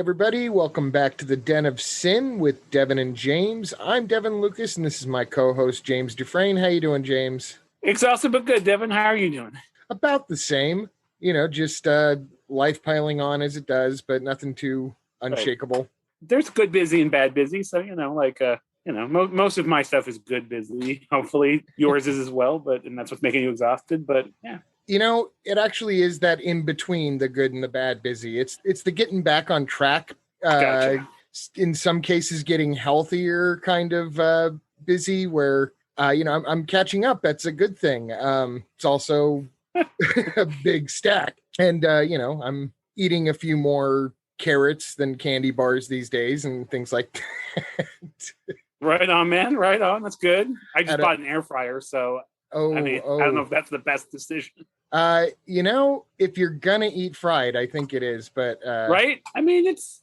everybody. Welcome back to the Den of Sin with Devin and James. I'm Devin Lucas, and this is my co-host, James Dufresne. How you doing, James? Exhausted but good, Devin. How are you doing? About the same. Just life piling on as it does, but nothing too unshakable. Right. There's good busy and bad busy, so, most of my stuff is good busy. Hopefully yours is as well, and that's what's making you exhausted, but yeah. It actually is that in between the good and the bad busy. It's the getting back on track. Gotcha. In some cases, getting healthier kind of busy where, I'm catching up. That's a good thing. It's also a big stack. And, I'm eating a few more carrots than candy bars these days and things like that. Right on, man. Right on. That's good. I just bought an air fryer, so... I don't know if that's the best decision. If you're gonna eat fried, I think it is, but right? I mean, it's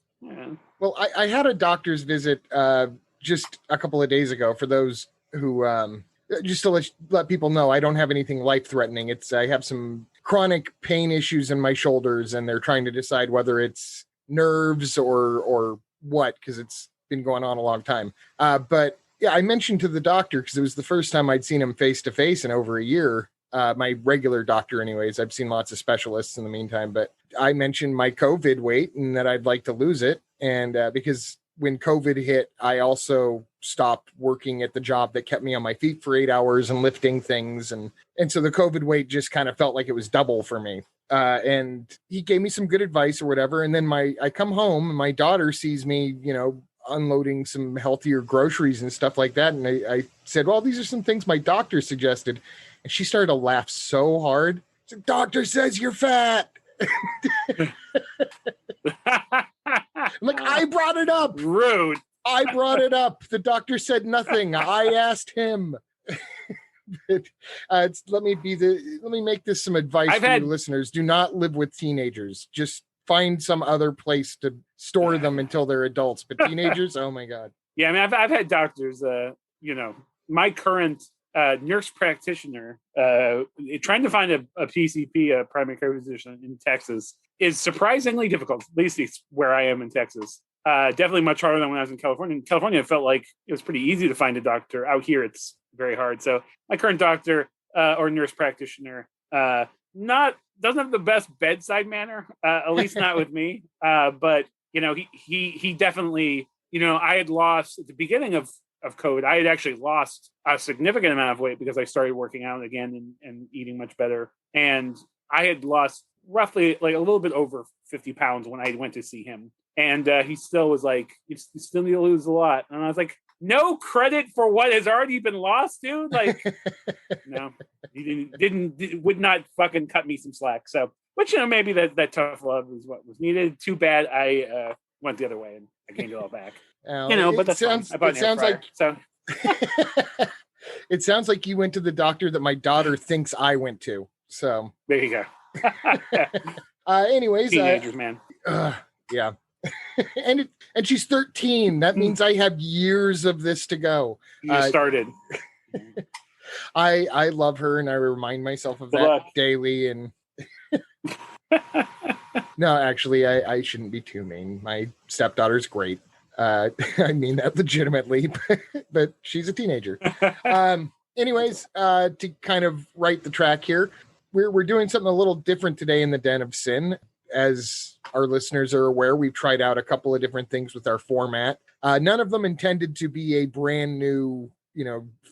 well, I had a doctor's visit just a couple of days ago. For those who just to let people know, I don't have anything life-threatening. I have some chronic pain issues in my shoulders, and they're trying to decide whether it's nerves or what, because it's been going on a long time. But yeah, I mentioned to the doctor, because it was the first time I'd seen him face to face in over a year. My regular doctor anyways. I've seen lots of specialists in the meantime, but I mentioned my COVID weight and that I'd like to lose it. And because when COVID hit, I also stopped working at the job that kept me on my feet for 8 hours and lifting things. And so the COVID weight just kind of felt like it was double for me. And he gave me some good advice or whatever. And then I come home and my daughter sees me, unloading some healthier groceries and stuff like that. And I said, well, these are some things my doctor suggested. And she started to laugh so hard. The doctor says you're fat. I'm like, I brought it up. Rude. I brought it up. The doctor said nothing. I asked him. But, let me make this some advice for you listeners. Do not live with teenagers. Just find some other place to store them until they're adults. But teenagers, oh my God. Yeah, I mean, I've had doctors, my current nurse practitioner, trying to find a PCP, a primary care physician in Texas, is surprisingly difficult. At least it's where I am in Texas. Definitely much harder than when I was in California. In California, it felt like it was pretty easy to find a doctor. Out here, it's very hard. So my current doctor or nurse practitioner, doesn't have the best bedside manner, at least not with me. But he definitely, I had lost at the beginning of COVID. I had actually lost a significant amount of weight because I started working out again and eating much better. And I had lost roughly like a little bit over 50 pounds when I went to see him. And he still was like, you still need to lose a lot. And I was like, no credit for what has already been lost, dude. Like, no, he would not fucking cut me some slack. So, but maybe that tough love is what was needed. Too bad I went the other way and I gained it all back. But that sounds like so. It sounds like you went to the doctor that my daughter thinks I went to. So there you go. Anyways, teenagers, man. Yeah. and she's 13. That means I have years of this to go. You started. I love her, and I remind myself of that daily. And no, actually, I shouldn't be too mean. My stepdaughter's great. I mean that legitimately, but she's a teenager. Anyways, to kind of right the track here, we're doing something a little different today in the Den of Sin. As our listeners are aware, we've tried out a couple of different things with our format. None of them intended to be a brand new,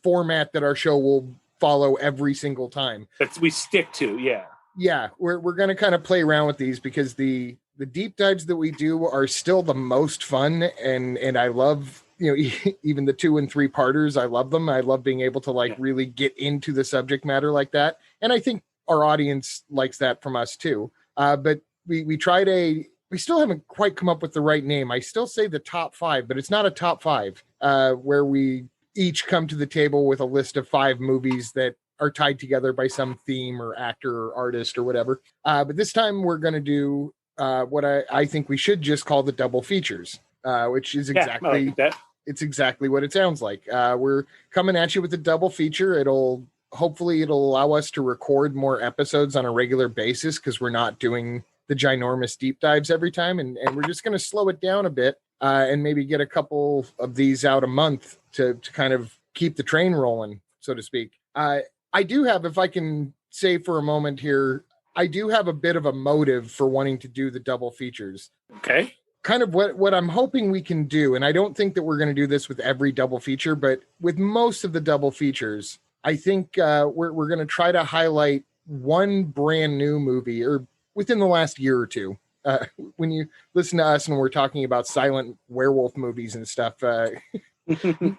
format that our show will follow every single time. That we stick to, yeah. Yeah, we're going to kind of play around with these because the deep dives that we do are still the most fun, and I love, even the 2 and 3 parters. I love them. I love being able to really get into the subject matter like that, and I think our audience likes that from us too. But we tried we still haven't quite come up with the right name. I still say the top 5, but it's not a top 5, where we each come to the table with a list of 5 movies that are tied together by some theme or actor or artist or whatever. But this time we're going to do what I think we should just call the double features, which is exactly, it's exactly what it sounds like. We're coming at you with a double feature. Hopefully it'll allow us to record more episodes on a regular basis, because we're not doing the ginormous deep dives every time. And we're just going to slow it down a bit and maybe get a couple of these out a month to kind of keep the train rolling, so to speak. I do have, if I can say for a moment here, I do have a bit of a motive for wanting to do the double features. Okay. Kind of what I'm hoping we can do, and I don't think that we're going to do this with every double feature, but with most of the double features, I think we're going to try to highlight one brand new movie or within the last year or two. When you listen to us and we're talking about silent werewolf movies and stuff,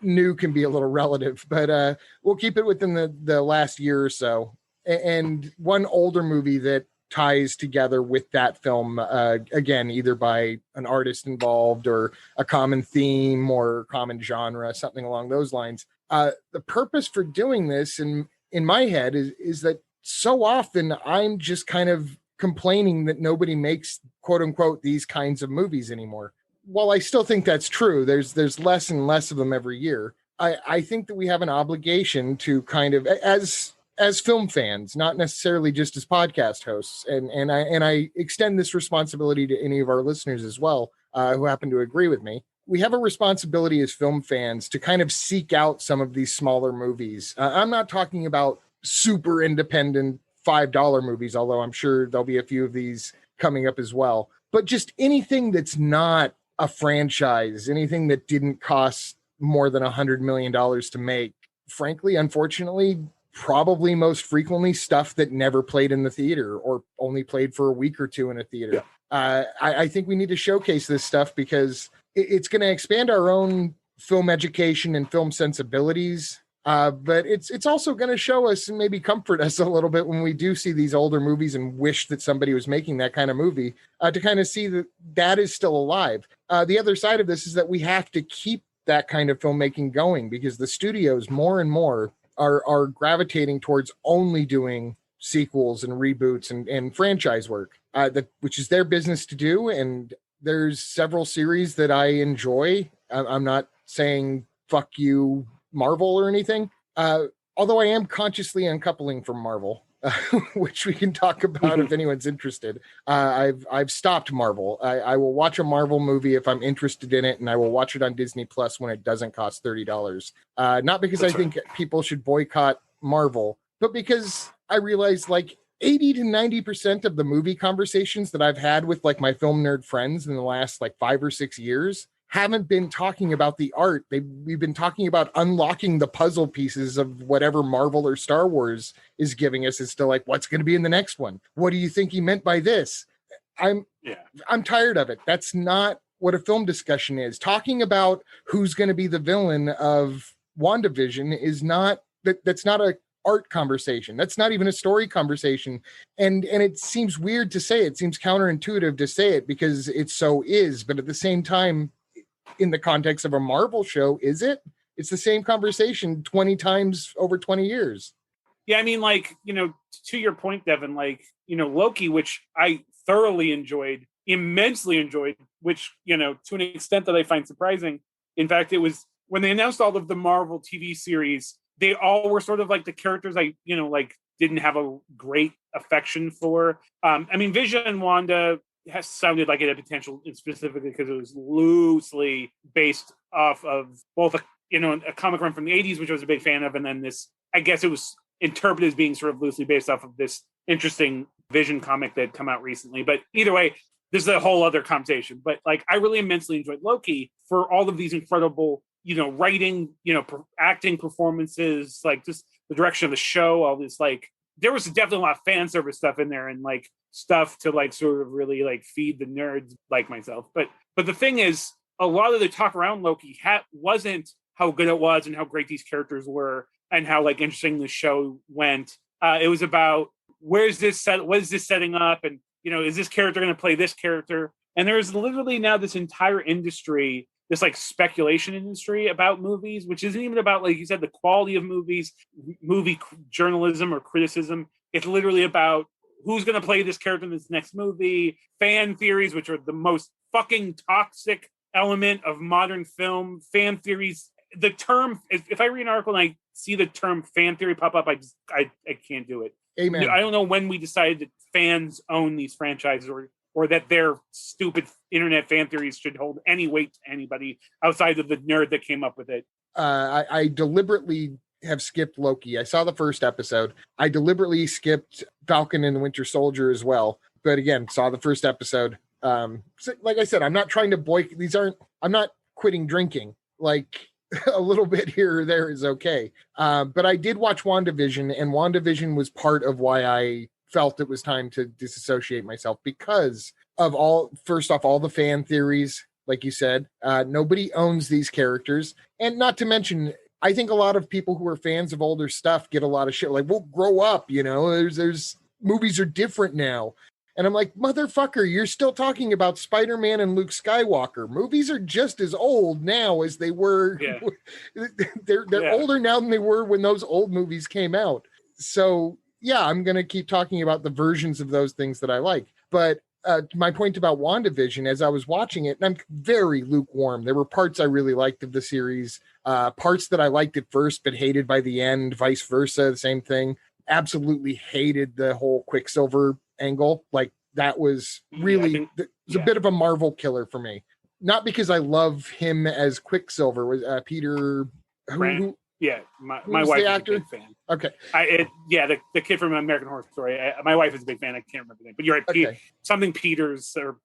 new can be a little relative, but we'll keep it within the last year or so. And one older movie that ties together with that film, again, either by an artist involved or a common theme or common genre, something along those lines. The purpose for doing this in my head is that so often I'm just kind of complaining that nobody makes quote unquote these kinds of movies anymore. While I still think that's true, there's less and less of them every year. I think that we have an obligation to kind of, as film fans, not necessarily just as podcast hosts, and I extend this responsibility to any of our listeners as well, who happen to agree with me. We have a responsibility as film fans to kind of seek out some of these smaller movies. I'm not talking about super independent $5 movies, although I'm sure there'll be a few of these coming up as well. But just anything that's not a franchise, anything that didn't cost more than $100 million to make. Frankly, unfortunately, probably most frequently stuff that never played in the theater or only played for a week or two in a theater. Yeah. I think we need to showcase this stuff because it's going to expand our own film education and film sensibilities. But it's also going to show us and maybe comfort us a little bit when we do see these older movies and wish that somebody was making that kind of movie, to kind of see that is still alive. The other side of this is that we have to keep that kind of filmmaking going because the studios more and more are gravitating towards only doing sequels and reboots and franchise work, which is their business to do. And there's several series that I enjoy. I'm not saying fuck you, Marvel or anything, although I am consciously uncoupling from Marvel, which we can talk about if anyone's interested. I've stopped Marvel. I will watch a Marvel movie if I'm interested in it, and I will watch it on Disney Plus when it doesn't cost $30. Not because I think people should boycott Marvel, but because I realize like 80 to 90% of the movie conversations that I've had with like my film nerd friends in the last like 5 or 6 years haven't been talking about the art. We've been talking about unlocking the puzzle pieces of whatever Marvel or Star Wars is giving us as to like, what's going to be in the next one? What do you think he meant by this? I'm tired of it. That's not what a film discussion is. Talking about who's going to be the villain of WandaVision is not, that's not a art conversation. That's not even a story conversation. And it seems weird to say it. Seems counterintuitive to say it because it so is, but at the same time, in the context of a Marvel show, is it? It's the same conversation 20 times over 20 years. Yeah, I mean, like, to your point, Devin, like, Loki, which I thoroughly enjoyed, immensely enjoyed, which, to an extent that I find surprising. In fact, it was when they announced all of the Marvel TV series, they all were sort of like the characters I, like didn't have a great affection for. I mean, Vision and Wanda has sounded like it had potential specifically because it was loosely based off of both a comic run from the 80s, which I was a big fan of, and then this, I guess it was interpreted as being sort of loosely based off of this interesting Vision comic that had come out recently. But either way, this is a whole other conversation. But like, I really immensely enjoyed Loki for all of these incredible, writing, acting performances, like just the direction of the show, all this, like, there was definitely a lot of fan service stuff in there and like stuff to like sort of really like feed the nerds like myself. But the thing is, a lot of the talk around Loki wasn't how good it was and how great these characters were and how like interesting the show went. It was about what is this setting up, and is this character going to play this character? And there's literally now this entire industry, this like speculation industry about movies, which isn't even about, like you said, the quality of movies, movie journalism or criticism. It's literally about who's going to play this character in this next movie, fan theories, which are the most fucking toxic element of modern film. Fan theories, the term, if I read an article and I see the term fan theory pop up, I can't do it. Amen. I don't know when we decided that fans own these franchises, or or that their stupid internet fan theories should hold any weight to anybody outside of the nerd that came up with it. I deliberately have skipped Loki. I saw the first episode. I deliberately skipped Falcon and the Winter Soldier as well. But again, saw the first episode. So like I said, I'm not trying to boycott. I'm not quitting drinking. Like a little bit here or there is okay. But I did watch WandaVision, and WandaVision was part of why I felt it was time to disassociate myself, because of first off, all the fan theories, like you said. Nobody owns these characters. And not to mention, I think a lot of people who are fans of older stuff get a lot of shit like, well, grow up, there's movies are different now. And I'm like, motherfucker, you're still talking about Spider-Man and Luke Skywalker. Movies are just as old now as they were. Yeah. They're older now than they were when those old movies came out. So yeah, I'm going to keep talking about the versions of those things that I like. But my point about WandaVision, as I was watching it, and I'm very lukewarm. There were parts I really liked of the series, parts that I liked at first but hated by the end, vice versa, the same thing. Absolutely hated the whole Quicksilver angle. Like that was really a bit of a Marvel killer for me. Not because I love him as Quicksilver. Was Peter who yeah, my wife is a big fan. Okay. The kid from American Horror Story. My wife is a big fan. I can't remember the name, but you're right. Okay. Something Peters, or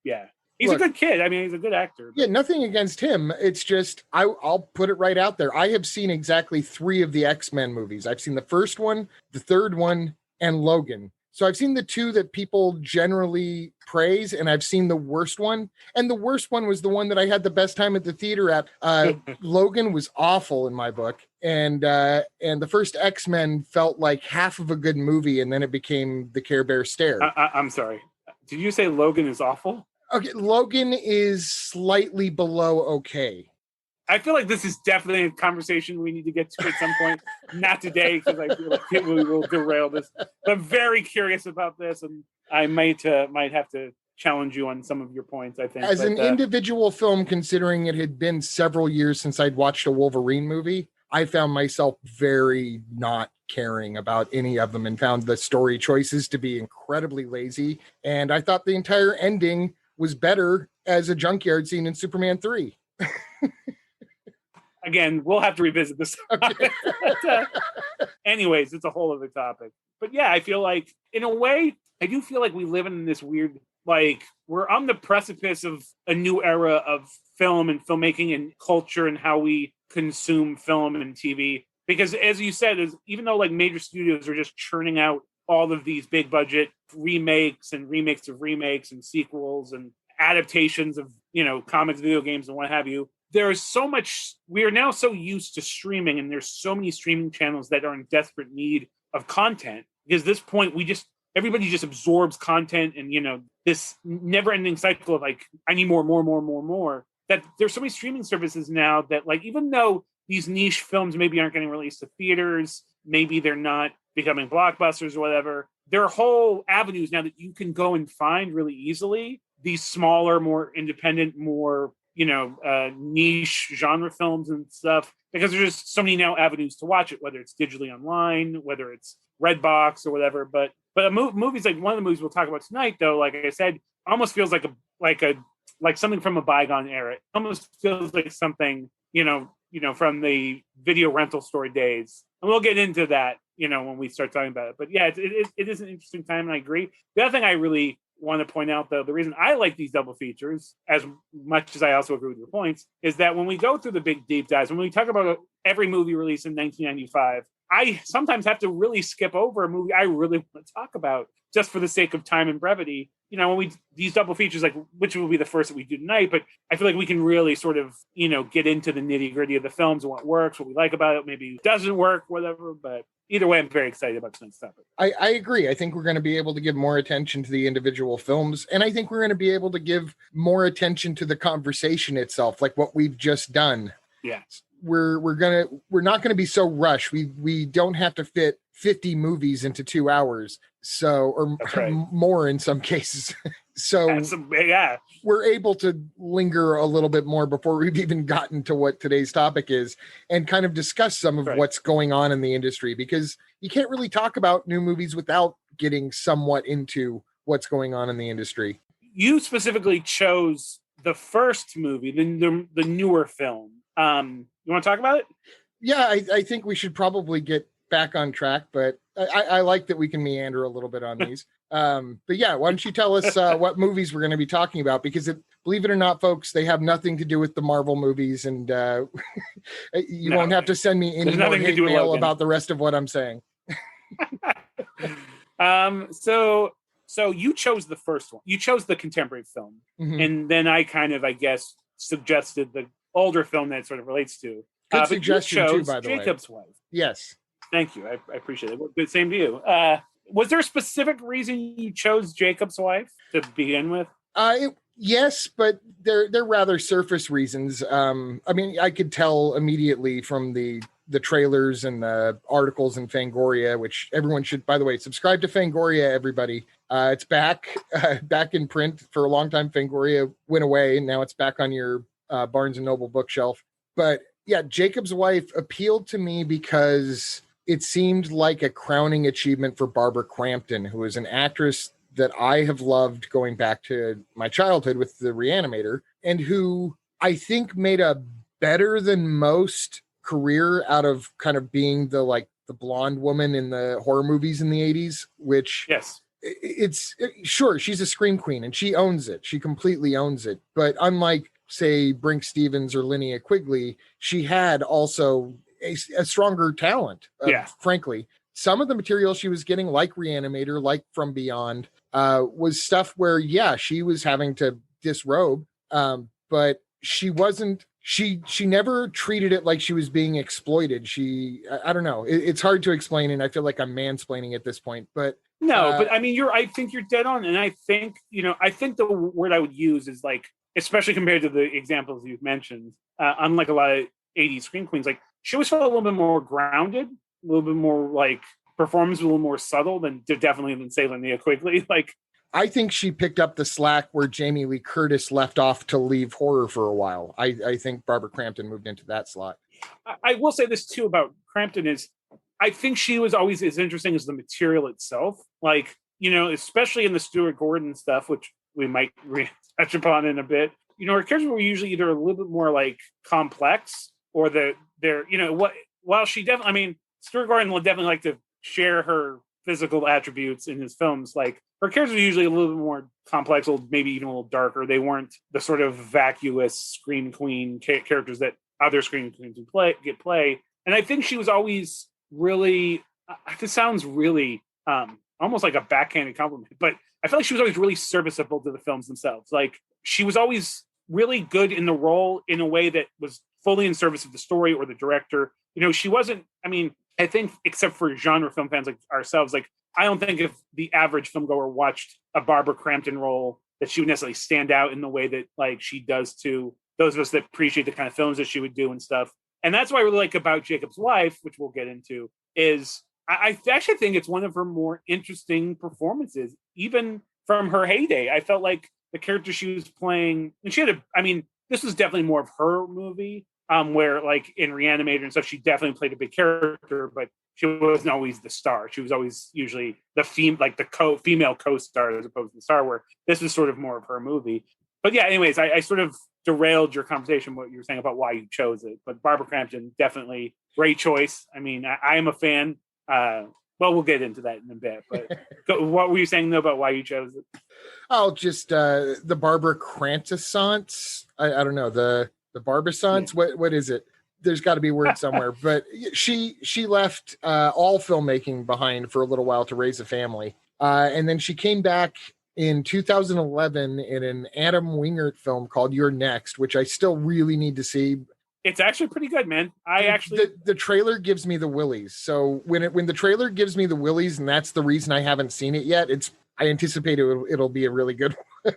he's a good kid. I mean, he's a good actor. But... Yeah, nothing against him. It's just I'll put it right out there. I have seen exactly 3 of the X-Men movies. I've seen the first one, the third one, and Logan. So I've seen the 2 that people generally praise, and I've seen the worst one. And the worst one was the one that I had the best time at the theater at. Logan was awful in my book. And the first X-Men felt like half of a good movie, and then it became the Care Bear stare. I'm sorry. Did you say Logan is awful? Okay, Logan is slightly below okay. I feel like this is definitely a conversation we need to get to at some point. Not today, because I feel like we will derail this. But I'm very curious about this, and I might have to challenge you on some of your points, I think. As an individual film, considering it had been several years since I'd watched a Wolverine movie, I found myself very not caring about any of them and found the story choices to be incredibly lazy. And I thought the entire ending was better as a junkyard scene in Superman 3. Again, we'll have to revisit this. Okay. Anyways, it's a whole other topic. But yeah, I feel like, in a way, I do feel like we live in this weird, like, we're on the precipice of a new era of film and filmmaking and culture and how we consume film and TV. Because as you said, even though like major studios are just churning out all of these big budget remakes and remakes of remakes and sequels and adaptations of, comics, video games, and what have you, there is so much. We are now so used to streaming, and there's so many streaming channels that are in desperate need of content. Because at this point, everybody just absorbs content, and this never-ending cycle of like, I need more. That there's so many streaming services now that, like, even though these niche films maybe aren't getting released to theaters, maybe they're not becoming blockbusters or whatever, there are whole avenues now that you can go and find really easily. These smaller, more independent, more niche genre films and stuff, because there's just so many now avenues to watch it, whether it's digitally online, whether it's Redbox or whatever. But movies like one of the movies we'll talk about tonight, though, like I said, almost feels like something from a bygone era. It almost feels like something from the video rental store days, and we'll get into that when we start talking about it. But yeah, it is an interesting time, and I agree. The other thing I really want to point out, though, the reason I like these double features, as much as I also agree with your points, is that when we go through the big deep dives, when we talk about every movie released in 1995, I sometimes have to really skip over a movie I really want to talk about just for the sake of time and brevity. When these double features, like, which will be the first that we do tonight, but I feel like we can really sort of, get into the nitty gritty of the films and what works, what we like about it, maybe doesn't work, whatever. But either way, I'm very excited about tonight's topic. I agree. I think we're going to be able to give more attention to the individual films, and I think we're going to be able to give more attention to the conversation itself, like what we've just done. Yeah. We're not going to be so rushed. We don't have to fit 50 movies into 2 hours. So, or right. More in some cases. So yeah, we're able to linger a little bit more before we've even gotten to what today's topic is, and kind of discuss some of what's going on in the industry, because you can't really talk about new movies without getting somewhat into what's going on in the industry. you specifically chose the first movie, the newer film. You want to talk about it? Yeah, I think we should probably get back on track, but I like that we can meander a little bit on these. But yeah, why don't you tell us what movies we're going to be talking about? Because believe it or not, folks, they have nothing to do with the Marvel movies, and you won't have to send me any more hate mail about the rest of what I'm saying. So you chose the first one. You chose the contemporary film, and then I kind of, I guess, suggested the older film that it sort of relates to. Good suggestion too, by the way. Jakob's Wife. Yes. Thank you. I appreciate it. Good, same to you. Was there a specific reason you chose Jakob's Wife to begin with? Yes, but they're rather surface reasons. I mean, I could tell immediately from the trailers and the articles in Fangoria, which everyone should, by the way, subscribe to Fangoria, everybody. It's back in print. For a long time, Fangoria went away, and now it's back on your Barnes & Noble bookshelf. But yeah, Jakob's Wife appealed to me because it seemed like a crowning achievement for Barbara Crampton, who is an actress that I have loved going back to my childhood with The Reanimator, and who I think made a better than most career out of kind of being the blonde woman in the horror movies in the 80s, which yes, it's sure she's a scream queen and she owns it. She completely owns it. But unlike, say, Brink Stevens or Linnea Quigley, she had also a stronger talent. Frankly, some of the material she was getting, like Reanimator, like From Beyond, was stuff where, yeah, she was having to disrobe, but she wasn't. She never treated it like she was being exploited. I don't know. It's hard to explain, and I feel like I'm mansplaining at this point. But no, but I mean, I think you're dead on, and I think the word I would use is like, especially compared to the examples you've mentioned, unlike a lot of 80s scream queens, like she always felt a little bit more grounded, a little bit more like performance, a little more subtle than say Linnea Quigley. Like, I think she picked up the slack where Jamie Lee Curtis left off to leave horror for a while. I think Barbara Crampton moved into that slot. I will say this too about Crampton is I think she was always as interesting as the material itself. Like, especially in the Stuart Gordon stuff, which we might touch upon in a bit. Her characters were usually either a little bit more like complex or while she definitely, I mean, Stuart Gordon will definitely like to share her physical attributes in his films. Like, her characters are usually a little bit more complex, or maybe even a little darker. They weren't the sort of vacuous scream queen characters that other scream queens would play. And I think she was always really, this sounds really almost like a backhanded compliment, but I feel like she was always really serviceable to the films themselves. Like, she was always really good in the role in a way that was fully in service of the story or the director. She wasn't, I mean, I think except for genre film fans like ourselves, like, I don't think if the average filmgoer watched a Barbara Crampton role that she would necessarily stand out in the way that like she does to those of us that appreciate the kind of films that she would do and stuff. And that's what I really like about Jakob's Wife, which we'll get into, is I actually think it's one of her more interesting performances, even from her heyday. I felt like the character she was playing, and this was definitely more of her movie, where like in Reanimator and stuff, she definitely played a big character, but she wasn't always the star. She was always usually the female co-star as opposed to the star, where this was sort of more of her movie. But yeah, anyways, I sort of derailed your conversation, what you were saying about why you chose it. But Barbara Crampton, definitely great choice. I mean, I am a fan. Well, we'll get into that in a bit. But what were you saying though about why you chose it? Oh, just the Barbara Crampton. I don't know, the Barbasance. Yeah. What is it? There's got to be a word somewhere. But she left all filmmaking behind for a little while to raise a family, and then she came back in 2011 in an Adam Wingert film called You're Next, which I still really need to see. It's actually pretty good, man. The trailer gives me the willies. So when the trailer gives me the willies, and that's the reason I haven't seen it yet, I anticipate it'll be a really good one.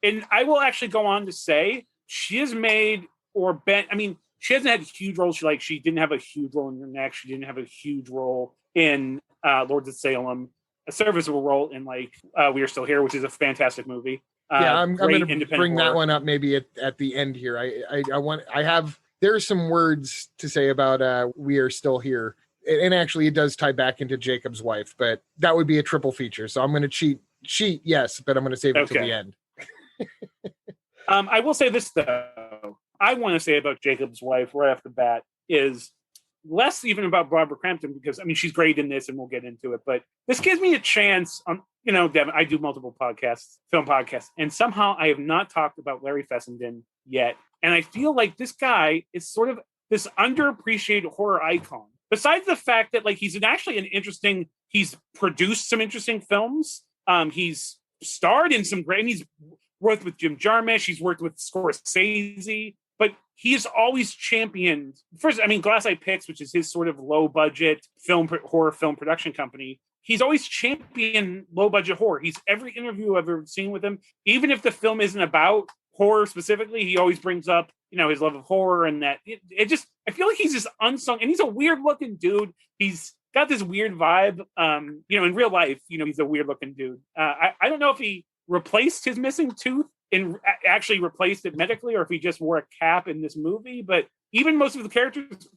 And I will actually go on to say she has made or been, I mean, she hasn't had huge roles. She didn't have a huge role in Your Next. She didn't have a huge role in Lords of Salem. A serviceable role in We Are Still Here, which is a fantastic movie. I'm going to bring that one up maybe at the end here. There are some words to say about We Are Still Here, and actually it does tie back into Jakob's Wife, but that would be a triple feature. So I'm going to cheat, yes, but I'm going to save it to the end. I will say this, though. I want to say about Jacob's Wife right off the bat is less even about Barbara Crampton, because I mean she's great in this, and we'll get into it. But this gives me a chance. Devin, I do multiple podcasts, film podcasts, and somehow I have not talked about Larry Fessenden yet. And I feel like this guy is sort of this underappreciated horror icon. Besides the fact that he's he's produced some interesting films. He's starred in some great, and he's worked with Jim Jarmusch. He's worked with Scorsese. But he has always championed, Glass Eye Pix, which is his sort of low-budget horror film production company. He's always championed low-budget horror. Every interview I've ever seen with him, even if the film isn't about horror specifically, he always brings up, his love of horror, and that I feel like he's this unsung, and he's a weird-looking dude. He's got this weird vibe. In real life, he's a weird-looking dude. I don't know if he replaced his missing tooth and actually replaced it medically, or if he just wore a cap in this movie. But even most of the characters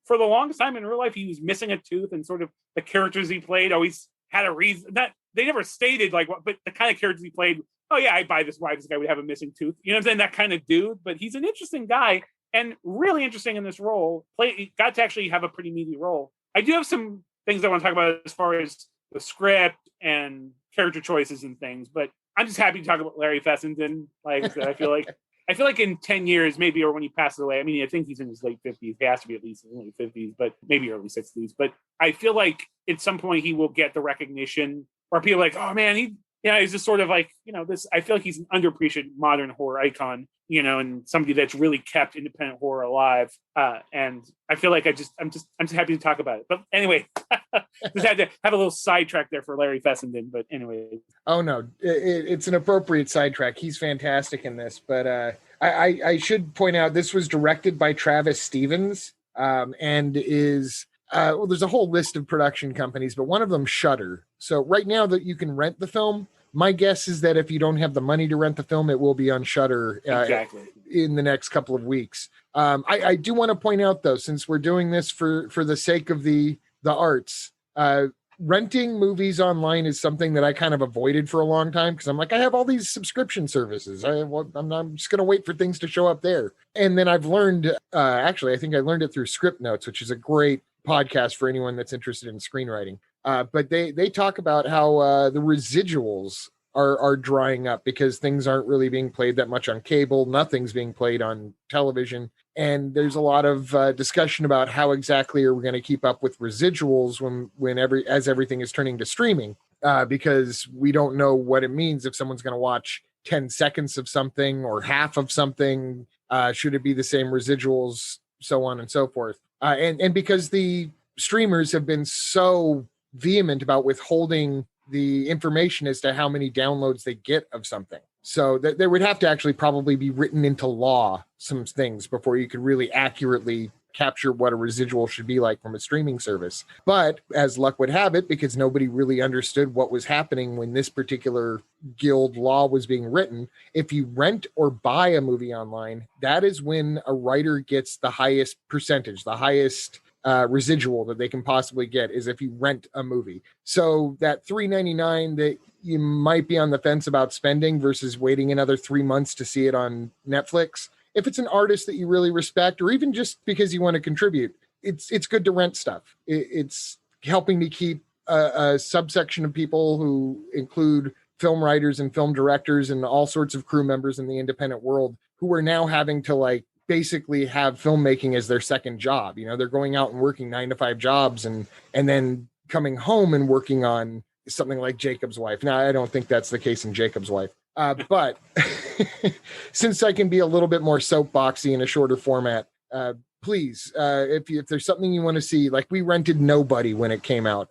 for the longest time in real life, he was missing a tooth, and sort of the characters he played always had a reason. That they never stated but the kind of characters he played. Oh yeah, I buy this. Why this guy would have a missing tooth? You know what I'm saying? That kind of dude. But he's an interesting guy, and really interesting in this role. Got to actually have a pretty meaty role. I do have some things I want to talk about as far as the script and character choices and things, but I'm just happy to talk about Larry Fessenden. Like I said, I feel like in 10 years, maybe, or when he passes away, I think he's in his late 50s. He has to be at least in his late 50s, but maybe early 60s. But I feel like at some point he will get the recognition where people are like, oh man, he's just sort of this. I feel like he's an underappreciated modern horror icon, and somebody that's really kept independent horror alive. And I feel like I'm just happy to talk about it. But anyway, just had to have a little sidetrack there for Larry Fessenden. But anyway. Oh no, it's an appropriate sidetrack. He's fantastic in this. But I should point out this was directed by Travis Stevens, and is there's a whole list of production companies, but one of them Shudder. So right now that you can rent the film, my guess is that if you don't have the money to rent the film, it will be on Shudder exactly in the next couple of weeks. I do want to point out, though, since we're doing this for the sake of the arts, renting movies online is something that I kind of avoided for a long time, because I'm like, I have all these subscription services. I'm just going to wait for things to show up there. And then I've learned, I think I learned it through Script Notes, which is a great podcast for anyone that's interested in screenwriting. But they talk about how the residuals are drying up because things aren't really being played that much on cable. Nothing's being played on television. And there's a lot of discussion about how exactly are we going to keep up with residuals as everything is turning to streaming, because we don't know what it means if someone's going to watch 10 seconds of something or half of something. Should it be the same residuals, so on and so forth. And because the streamers have been so vehement about withholding the information as to how many downloads they get of something. So there would have to actually probably be written into law some things before you could really accurately capture what a residual should be like from a streaming service. But as luck would have it, because nobody really understood what was happening when this particular guild law was being written, if you rent or buy a movie online, that is when a writer gets the highest percentage, the highest residual that they can possibly get, is if you rent a movie. So that $3.99 that you might be on the fence about spending versus waiting another 3 months to see it on Netflix, if it's an artist that you really respect, or even just because you want to contribute, it's good to rent stuff. It's helping to keep a subsection of people who include film writers and film directors and all sorts of crew members in the independent world who are now having to basically have filmmaking as their second job. They're going out and working 9-to-5 jobs and then coming home and working on something like Jacob's Wife. Now, I don't think that's the case in Jacob's Wife. But since I can be a little bit more soapboxy in a shorter format, please, if there's something you want to see, we rented Nobody when it came out.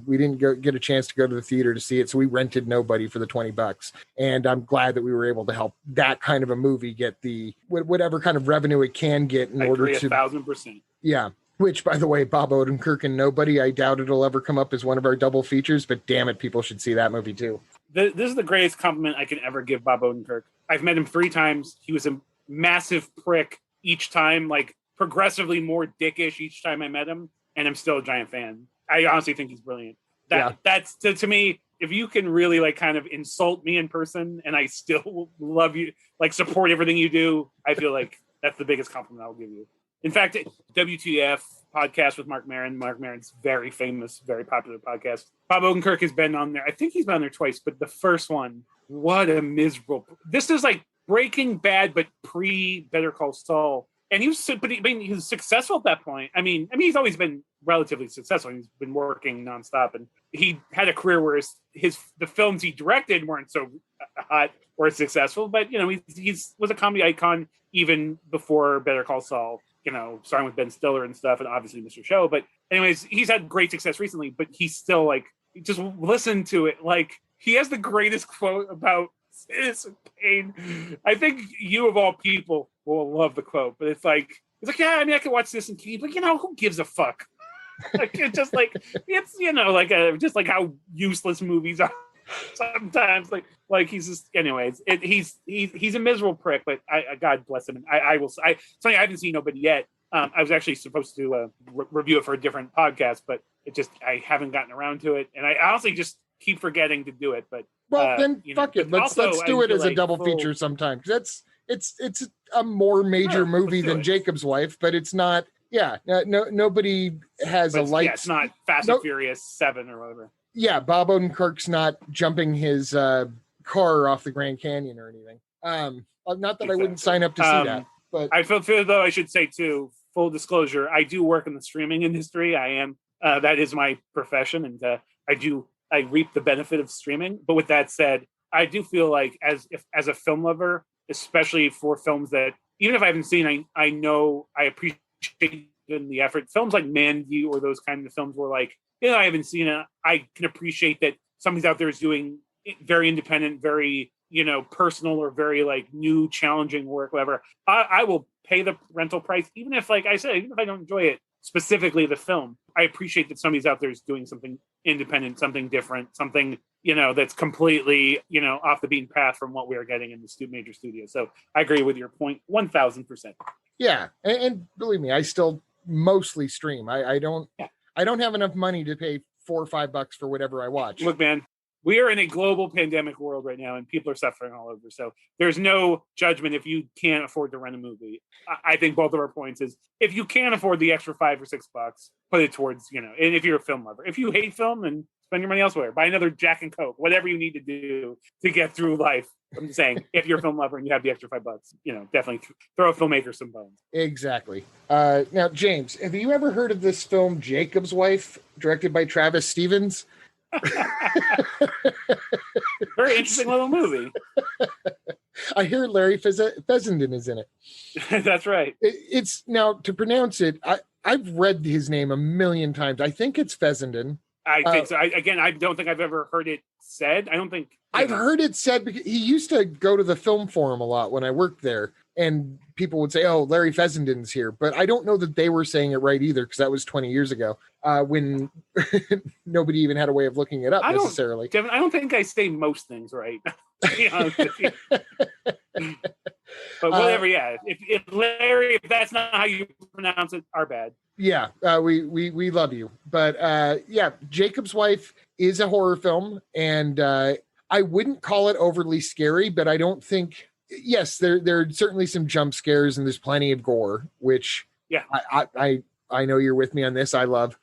We didn't get a chance to go to the theater to see it, so we rented Nobody for the $20. And I'm glad that we were able to help that kind of a movie get the whatever kind of revenue it can get in order to 1,000%. Yeah. Which, by the way, Bob Odenkirk and Nobody, I doubt it'll ever come up as one of our double features, but damn it, people should see that movie too. This is the greatest compliment I can ever give Bob Odenkirk. I've met him 3 times. He was a massive prick each time, progressively more dickish each time I met him, and I'm still a giant fan. I honestly think he's brilliant. That's to me, if you can really like kind of insult me in person and I still love you, like support everything you do, I feel like that's the biggest compliment I'll give you. In fact, WTF podcast with Mark Maron. Mark Maron's very famous, very popular podcast. Bob Odenkirk has been on there. I think he's been on there twice, but the first one, what a miserable. This is like Breaking Bad, but pre Better Call Saul. And he was, but he was successful at that point. I mean, he's always been relatively successful. He's been working nonstop, and he had a career where the films he directed weren't so hot or successful. But you know, he's was a comedy icon even before Better Call Saul. You know, starting with Ben Stiller and stuff, and obviously Mr. Show. But anyways, he's had great success recently. But he's still like, just listen to it. Like he has the greatest quote about Citizen Kane. I think you of all people will love the quote, but it's like, yeah, I mean, I could watch this and Kane, but you know, who gives a fuck? Like it's just like it's you know, like just like how useless movies are sometimes. Like he's just, anyways. He's a miserable prick, but I God bless him. And I will. Something I haven't seen nobody yet. I was actually supposed to review it for a different podcast, but I haven't gotten around to it, and I honestly just keep forgetting to do it. But then fuck it. Let's do it as a double feature sometime. It's a more major movie than Jacob's Wife, but it's not. Yeah, nobody has a light. Yeah, it's not Fast and Furious 7 or whatever. Yeah, Bob Odenkirk's not jumping his car off the Grand Canyon or anything. Not that I wouldn't sign up to see that, but I feel though I should say too. Full disclosure: I do work in the streaming industry. I am. That is my profession, and I reap the benefit of streaming. But with that said, I do feel like as a film lover, especially for films that even if I haven't seen, I know I appreciate the effort. Films like Mandy or those kind of films where like, you know, I haven't seen it. I can appreciate that somebody's out there is doing very independent, very, you know, personal or very like new, challenging work, whatever. I will pay the rental price, even if, like I said, even if I don't enjoy it, specifically the film. I appreciate that somebody's out there is doing something independent, something different, something, you know, that's completely, you know, off the beaten path from what we are getting in the major studio. So I agree with your point 1000%. Yeah. And believe me, I still mostly stream. I don't have enough money to pay $4 or $5 for whatever I watch. Look, man, we are in a global pandemic world right now and people are suffering all over. So there's no judgment if you can't afford to rent a movie. I think both of our points is if you can't afford the extra $5 or $6, put it towards, you know, and if you're a film lover, if you hate film, then spend your money elsewhere, buy another Jack and Coke, whatever you need to do to get through life. I'm just saying, if you're a film lover and you have the extra $5, you know, definitely throw a filmmaker some bones. Exactly. Now, James, have you ever heard of this film, Jacob's Wife, directed by Travis Stevens? Very interesting little movie. I hear Larry Fessenden is in it. That's right. It's now to pronounce it. I've read his name a million times. I think it's Fessenden. I think so. I don't think I've ever heard it said. I don't think I've heard it said because he used to go to the film forum a lot when I worked there, and people would say, "Oh, Larry Fessenden's here," but I don't know that they were saying it right either because that was 20 years ago when nobody even had a way of looking it up necessarily. Devin, I don't think I say most things right. To be honest with you. But whatever, yeah. If Larry, if that's not how you pronounce it, our bad. Yeah, we love you, but yeah, Jacob's Wife is a horror film, and I wouldn't call it overly scary, but I don't think. Yes, there are certainly some jump scares, and there's plenty of gore, which I know you're with me on this. I love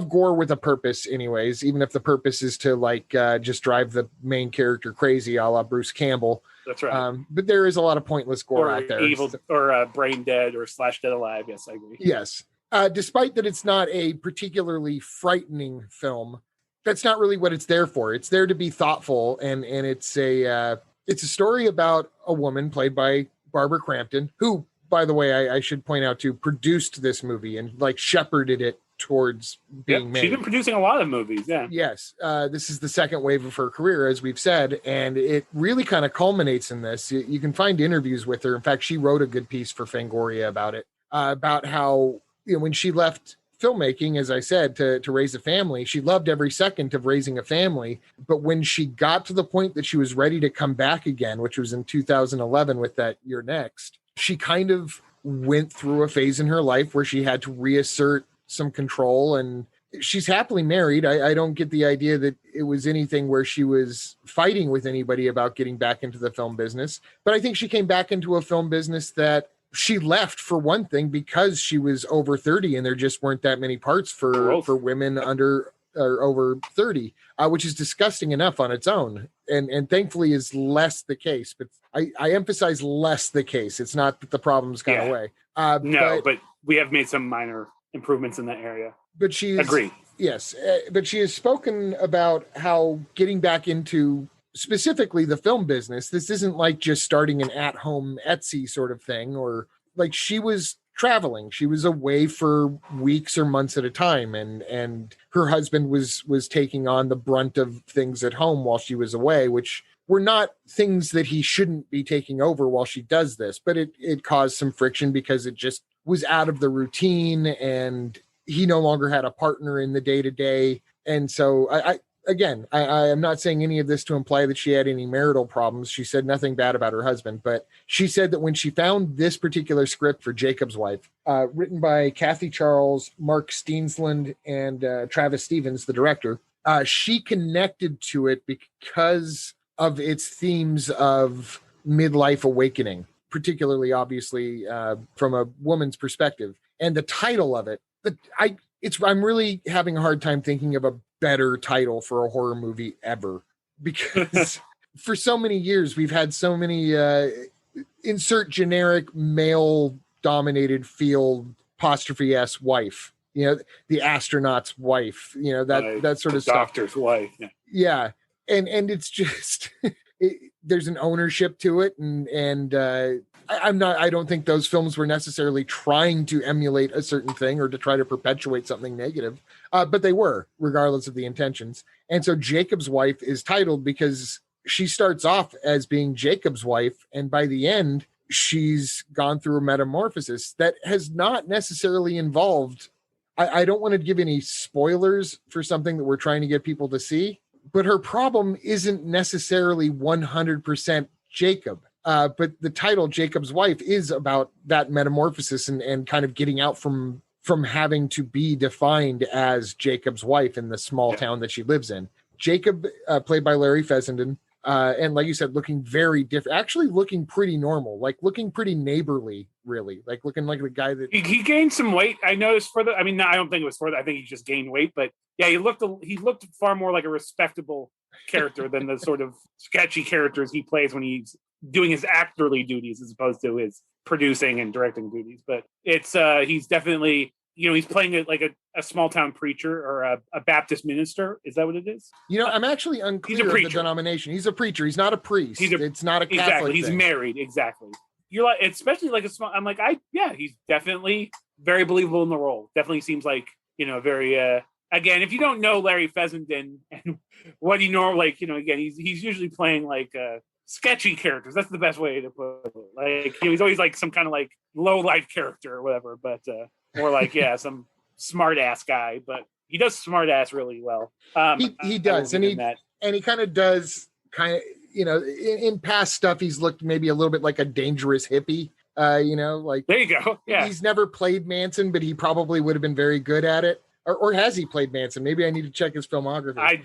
gore with a purpose, anyways, even if the purpose is to like just drive the main character crazy, a la Bruce Campbell. That's right. But there is a lot of pointless gore out there. Or Brain Dead or / Dead Alive. Yes, I agree. Yes. Despite that it's not a particularly frightening film, that's not really what it's there for. It's there to be thoughtful, and it's a story about a woman played by Barbara Crampton, who, by the way, I should point out too, produced this movie and like shepherded it towards being made. She's been producing a lot of movies, yeah. Yes. This is the second wave of her career, as we've said, and it really kind of culminates in this. You can find interviews with her. In fact, she wrote a good piece for Fangoria about it, about how, you know, when she left filmmaking, as I said, to raise a family, she loved every second of raising a family. But when she got to the point that she was ready to come back again, which was in 2011 with that You're Next, she kind of went through a phase in her life where she had to reassert some control and she's happily married. I don't get the idea that it was anything where she was fighting with anybody about getting back into the film business. But I think she came back into a film business that she left, for one thing, because she was over 30 and there just weren't that many parts for women under or over 30, which is disgusting enough on its own. And thankfully is less the case. But I emphasize less the case. It's not that the problem's gone away. But we have made some minor improvements in that area. But she's agree. Yes, but she has spoken about how getting back into specifically the film business, this isn't like just starting an at-home Etsy sort of thing, or like she was traveling. She was away for weeks or months at a time, and her husband was taking on the brunt of things at home while she was away, which were not things that he shouldn't be taking over while she does this, but it caused some friction because it just was out of the routine and he no longer had a partner in the day-to-day. And so I am not saying any of this to imply that she had any marital problems. She said nothing bad about her husband, but she said that when she found this particular script for Jacob's Wife, written by Kathy Charles, Mark Steensland, and Travis Stevens, the director, she connected to it because of its themes of midlife awakening, particularly obviously from a woman's perspective. And the title of it, I'm really having a hard time thinking of a better title for a horror movie ever, because for so many years we've had so many insert generic male dominated field apostrophe s wife, the astronaut's wife, that sort of stuff. Doctor's wife. Yeah. And it's just there's an ownership to it, and I don't think those films were necessarily trying to emulate a certain thing or to try to perpetuate something negative, but they were, regardless of the intentions. And so Jacob's Wife is titled because she starts off as being Jacob's wife, and by the end, she's gone through a metamorphosis that has not necessarily involved. I don't want to give any spoilers for something that we're trying to get people to see, but her problem isn't necessarily 100% Jacob. But the title Jacob's Wife is about that metamorphosis and kind of getting out from having to be defined as Jacob's wife in the small town that she lives in. Jacob, played by Larry Fessenden, and like you said, looking very different, actually looking pretty normal, like looking pretty neighborly, really, like looking like the guy that he gained some weight. I noticed I don't think it was I think he just gained weight, but yeah, he looked far more like a respectable character than the sort of sketchy characters he plays when he's doing his actorly duties as opposed to his producing and directing duties. But it's he's definitely, he's playing it like a small town preacher or a Baptist minister. Is that what it is? I'm actually unclear of the denomination. He's a preacher. He's not a priest. It's not a Catholic exactly. He's thing. Married. Exactly. You're like, especially like a small. I'm like, he's definitely very believable in the role. Definitely seems like very. Again, if you don't know Larry Fessenden and what he normally again, he's usually playing like sketchy characters. That's the best way to put it. Like he's always like some kind of like low life character or whatever, but more like some smart ass guy. But he does smart ass really well. He does, and he kind of does in past stuff he's looked maybe a little bit like a dangerous hippie. Like there you go. Yeah, he's never played Manson, but he probably would have been very good at it. Or has he played Manson? Maybe I need to check his filmography. I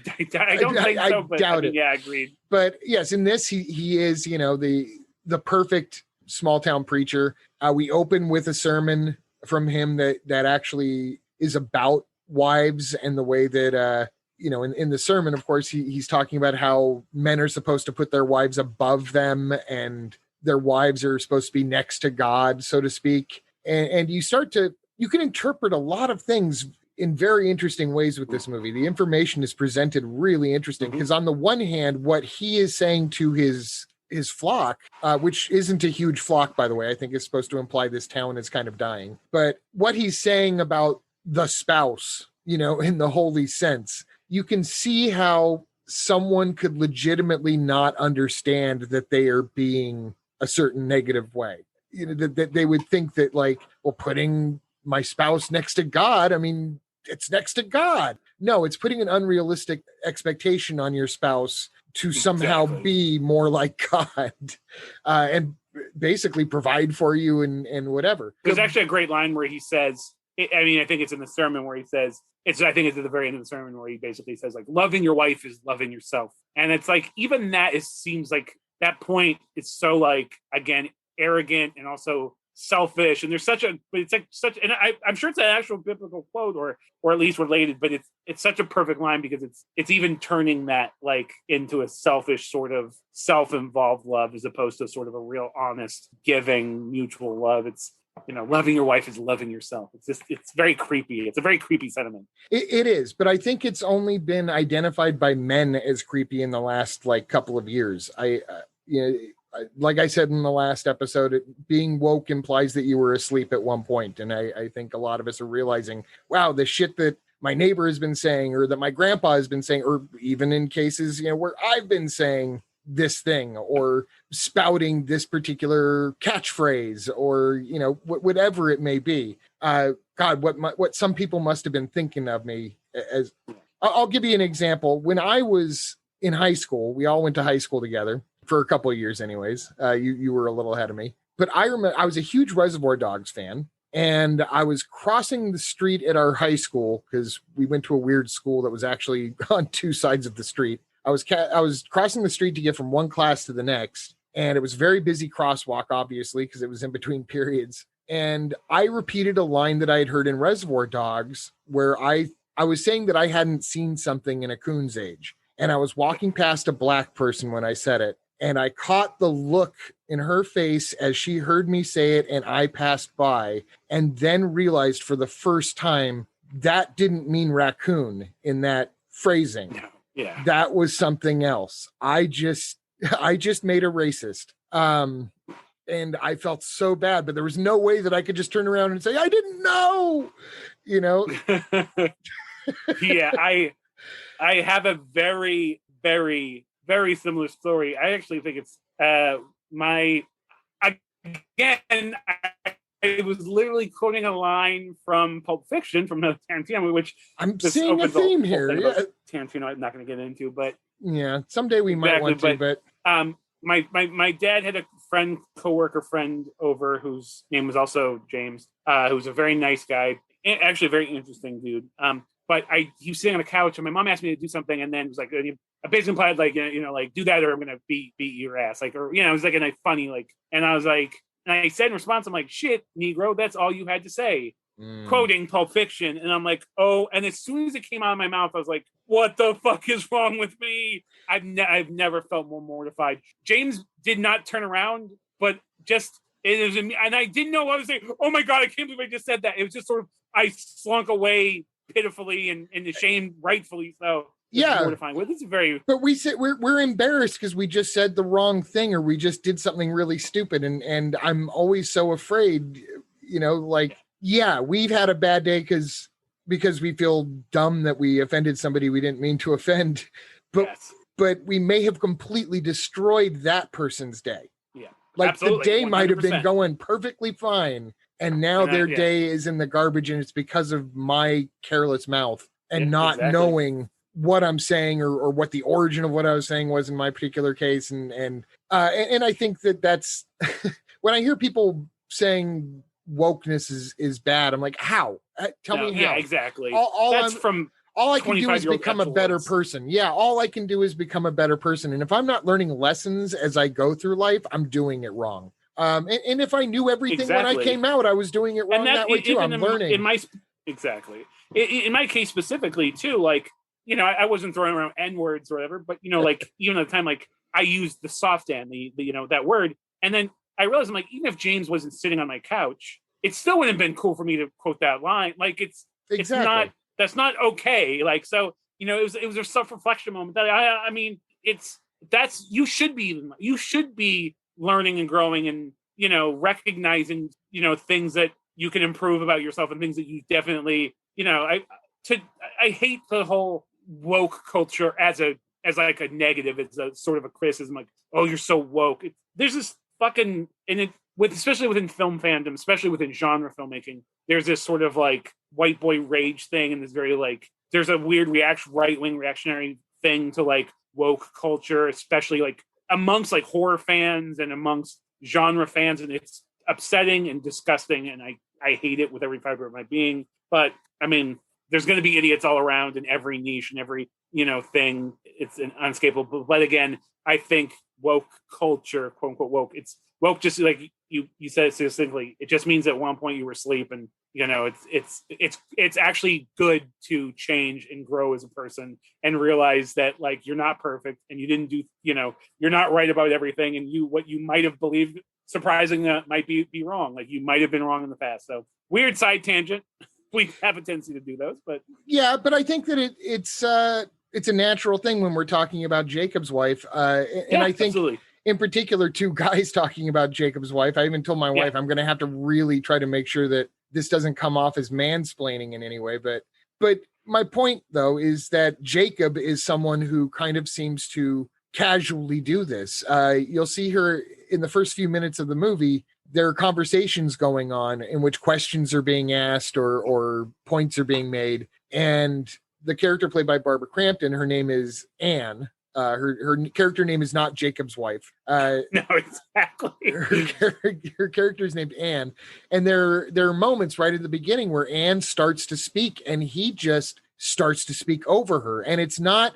don't think so. But doubt it. Yeah, agreed. But yes, in this, he is, the perfect small town preacher. We open with a sermon from him that actually is about wives and the way that, in the sermon, of course, he's talking about how men are supposed to put their wives above them and their wives are supposed to be next to God, so to speak. And you can interpret a lot of things in very interesting ways with this movie. The information is presented really interesting because on the one hand, what he is saying to his flock, which isn't a huge flock, by the way, I think is supposed to imply this town is kind of dying. But what he's saying about the spouse, in the holy sense, you can see how someone could legitimately not understand that they are being a certain negative way. That they would think that putting my spouse next to God, it's next to God. No, it's putting an unrealistic expectation on your spouse to somehow be more like God and basically provide for you and whatever. There's actually a great line where he says, I mean, I think it's in the sermon where he says, I think it's at the very end of the sermon where he basically says, like, loving your wife is loving yourself. And it's like, even that seems like that point is so, like, again, arrogant and also selfish. And there's and I'm sure it's an actual biblical quote or at least related, but it's such a perfect line because it's even turning that, like, into a selfish sort of self-involved love as opposed to sort of a real honest, giving, mutual love. It's, loving your wife is loving yourself. It's very creepy. It's a very creepy sentiment. It is, but I think it's only been identified by men as creepy in the last, like, couple of years. Like I said in the last episode, being woke implies that you were asleep at one point. And I think a lot of us are realizing, wow, the shit that my neighbor has been saying, or that my grandpa has been saying, or even in cases, where I've been saying this thing or spouting this particular catchphrase or, whatever it may be. God, what some people must have been thinking of me as. I'll give you an example. When I was in high school, we all went to high school together for a couple of years anyways. You were a little ahead of me, but I remember I was a huge Reservoir Dogs fan, and I was crossing the street at our high school because we went to a weird school that was actually on two sides of the street. I was crossing the street to get from one class to the next, and it was a very busy crosswalk, obviously, because it was in between periods. And I repeated a line that I had heard in Reservoir Dogs where I was saying that I hadn't seen something in a coon's age. And I was walking past a black person when I said it. And I caught the look in her face as she heard me say it and I passed by, and then realized for the first time that didn't mean raccoon in that phrasing. No. Yeah. That was something else. I just made a racist. And I felt so bad, but there was no way that I could just turn around and say, I didn't know, Yeah, I have a very, very, very similar story. I actually think it's I was literally quoting a line from Pulp Fiction from Tarantino, which I'm seeing a theme here. Yeah. Tarantino, I'm not going to get into, but yeah, someday we might want to. But my dad had a coworker friend over whose name was also James, who's a very nice guy, actually a very interesting dude. But he was sitting on a couch, and my mom asked me to do something, and then it was like, I basically implied, like, like, do that or I'm gonna beat your ass, like, or it was like a funny, like, and I was like, and I said in response, I'm like, shit, Negro, that's all you had to say, quoting Pulp Fiction, and I'm like, oh, and as soon as it came out of my mouth, I was like, what the fuck is wrong with me? I've never felt more mortified. James did not turn around, but just it was, and I didn't know what I was saying. Oh my God, I can't believe I just said that. It was just sort of, I slunk away pitifully and ashamed, rightfully so. Yeah, mortifying. Well, this is very. But we say we're embarrassed because we just said the wrong thing or we just did something really stupid, and I'm always so afraid. Like, yeah, we've had a bad day because we feel dumb that we offended somebody we didn't mean to offend, but we may have completely destroyed that person's day. Yeah, like absolutely, the day 100%. might have been going perfectly fine, and now their day is in the garbage, and it's because of my careless mouth and not knowing what I'm saying or what the origin of what I was saying was in my particular case. And I think that's when I hear people saying wokeness is bad, I'm like, how? Tell me how. Yeah, exactly. All I can do is become a better person. Yeah, all I can do is become a better person. And if I'm not learning lessons as I go through life, I'm doing it wrong. And if I knew everything when I came out, I was doing it wrong that way too. I'm learning. In my case specifically too, like, I wasn't throwing around N-words or whatever, but, like, even at the time, like, I used the soft N, the that word. And then I realized, I'm like, even if James wasn't sitting on my couch, it still wouldn't have been cool for me to quote that line. Like, that's not okay. Like, so, it was a self-reflection moment that I mean, you should be learning and growing and, recognizing, things that you can improve about yourself and things that you definitely, I hate the whole woke culture as like a negative. It's a sort of a criticism, like, oh, you're so woke. There's this fucking, especially within film fandom, especially within genre filmmaking, there's this sort of like white boy rage thing, and there's a weird right-wing reactionary thing to like woke culture, especially like amongst like horror fans and amongst genre fans, and it's upsetting and disgusting, and I hate it with every fiber of my being. But I mean, there's going to be idiots all around in every niche and every, thing. It's an unescapable. But again, I think woke culture, quote unquote woke, it's woke just like you said it succinctly. It just means at one point you were asleep, and it's actually good to change and grow as a person and realize that like you're not perfect and you didn't do, you're not right about everything, and what you might have believed surprisingly might be wrong. Like you might have been wrong in the past. So weird side tangent. We have a tendency to do those, but I think that it's a natural thing when we're talking about Jakob's wife. And I think absolutely. In particular, two guys talking about Jakob's wife. I even told my wife I'm going to have to really try to make sure that this doesn't come off as mansplaining in any way. But my point, though, is that Jakob is someone who kind of seems to casually do this. You'll see her in the first few minutes of the movie. There are conversations going on in which questions are being asked or points are being made. And the character played by Barbara Crampton, her name is Anne. Her character name is not Jakob's wife. No, exactly. Her character is named Anne. And there are moments right at the beginning where Anne starts to speak and he just starts to speak over her. And it's not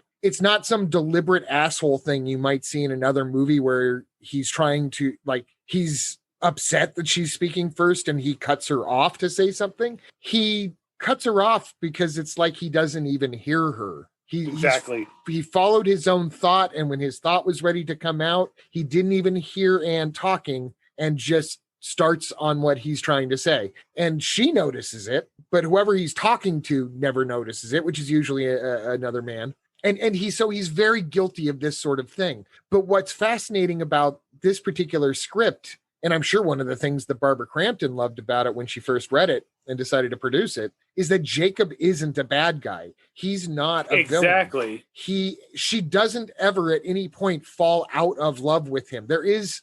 some deliberate asshole thing you might see in another movie where he's trying to, like, he's upset that she's speaking first and he cuts her off to say something. He cuts her off because it's like he doesn't even hear her. He followed his own thought, and when his thought was ready to come out, he didn't even hear Anne talking and just starts on what he's trying to say. And she notices it, but whoever he's talking to never notices it, which is usually another man. And he's very guilty of this sort of thing. But what's fascinating about this particular script, and I'm sure one of the things that Barbara Crampton loved about it when she first read it and decided to produce it, is that Jakob isn't a bad guy. He's not a villain. She doesn't ever at any point fall out of love with him. There is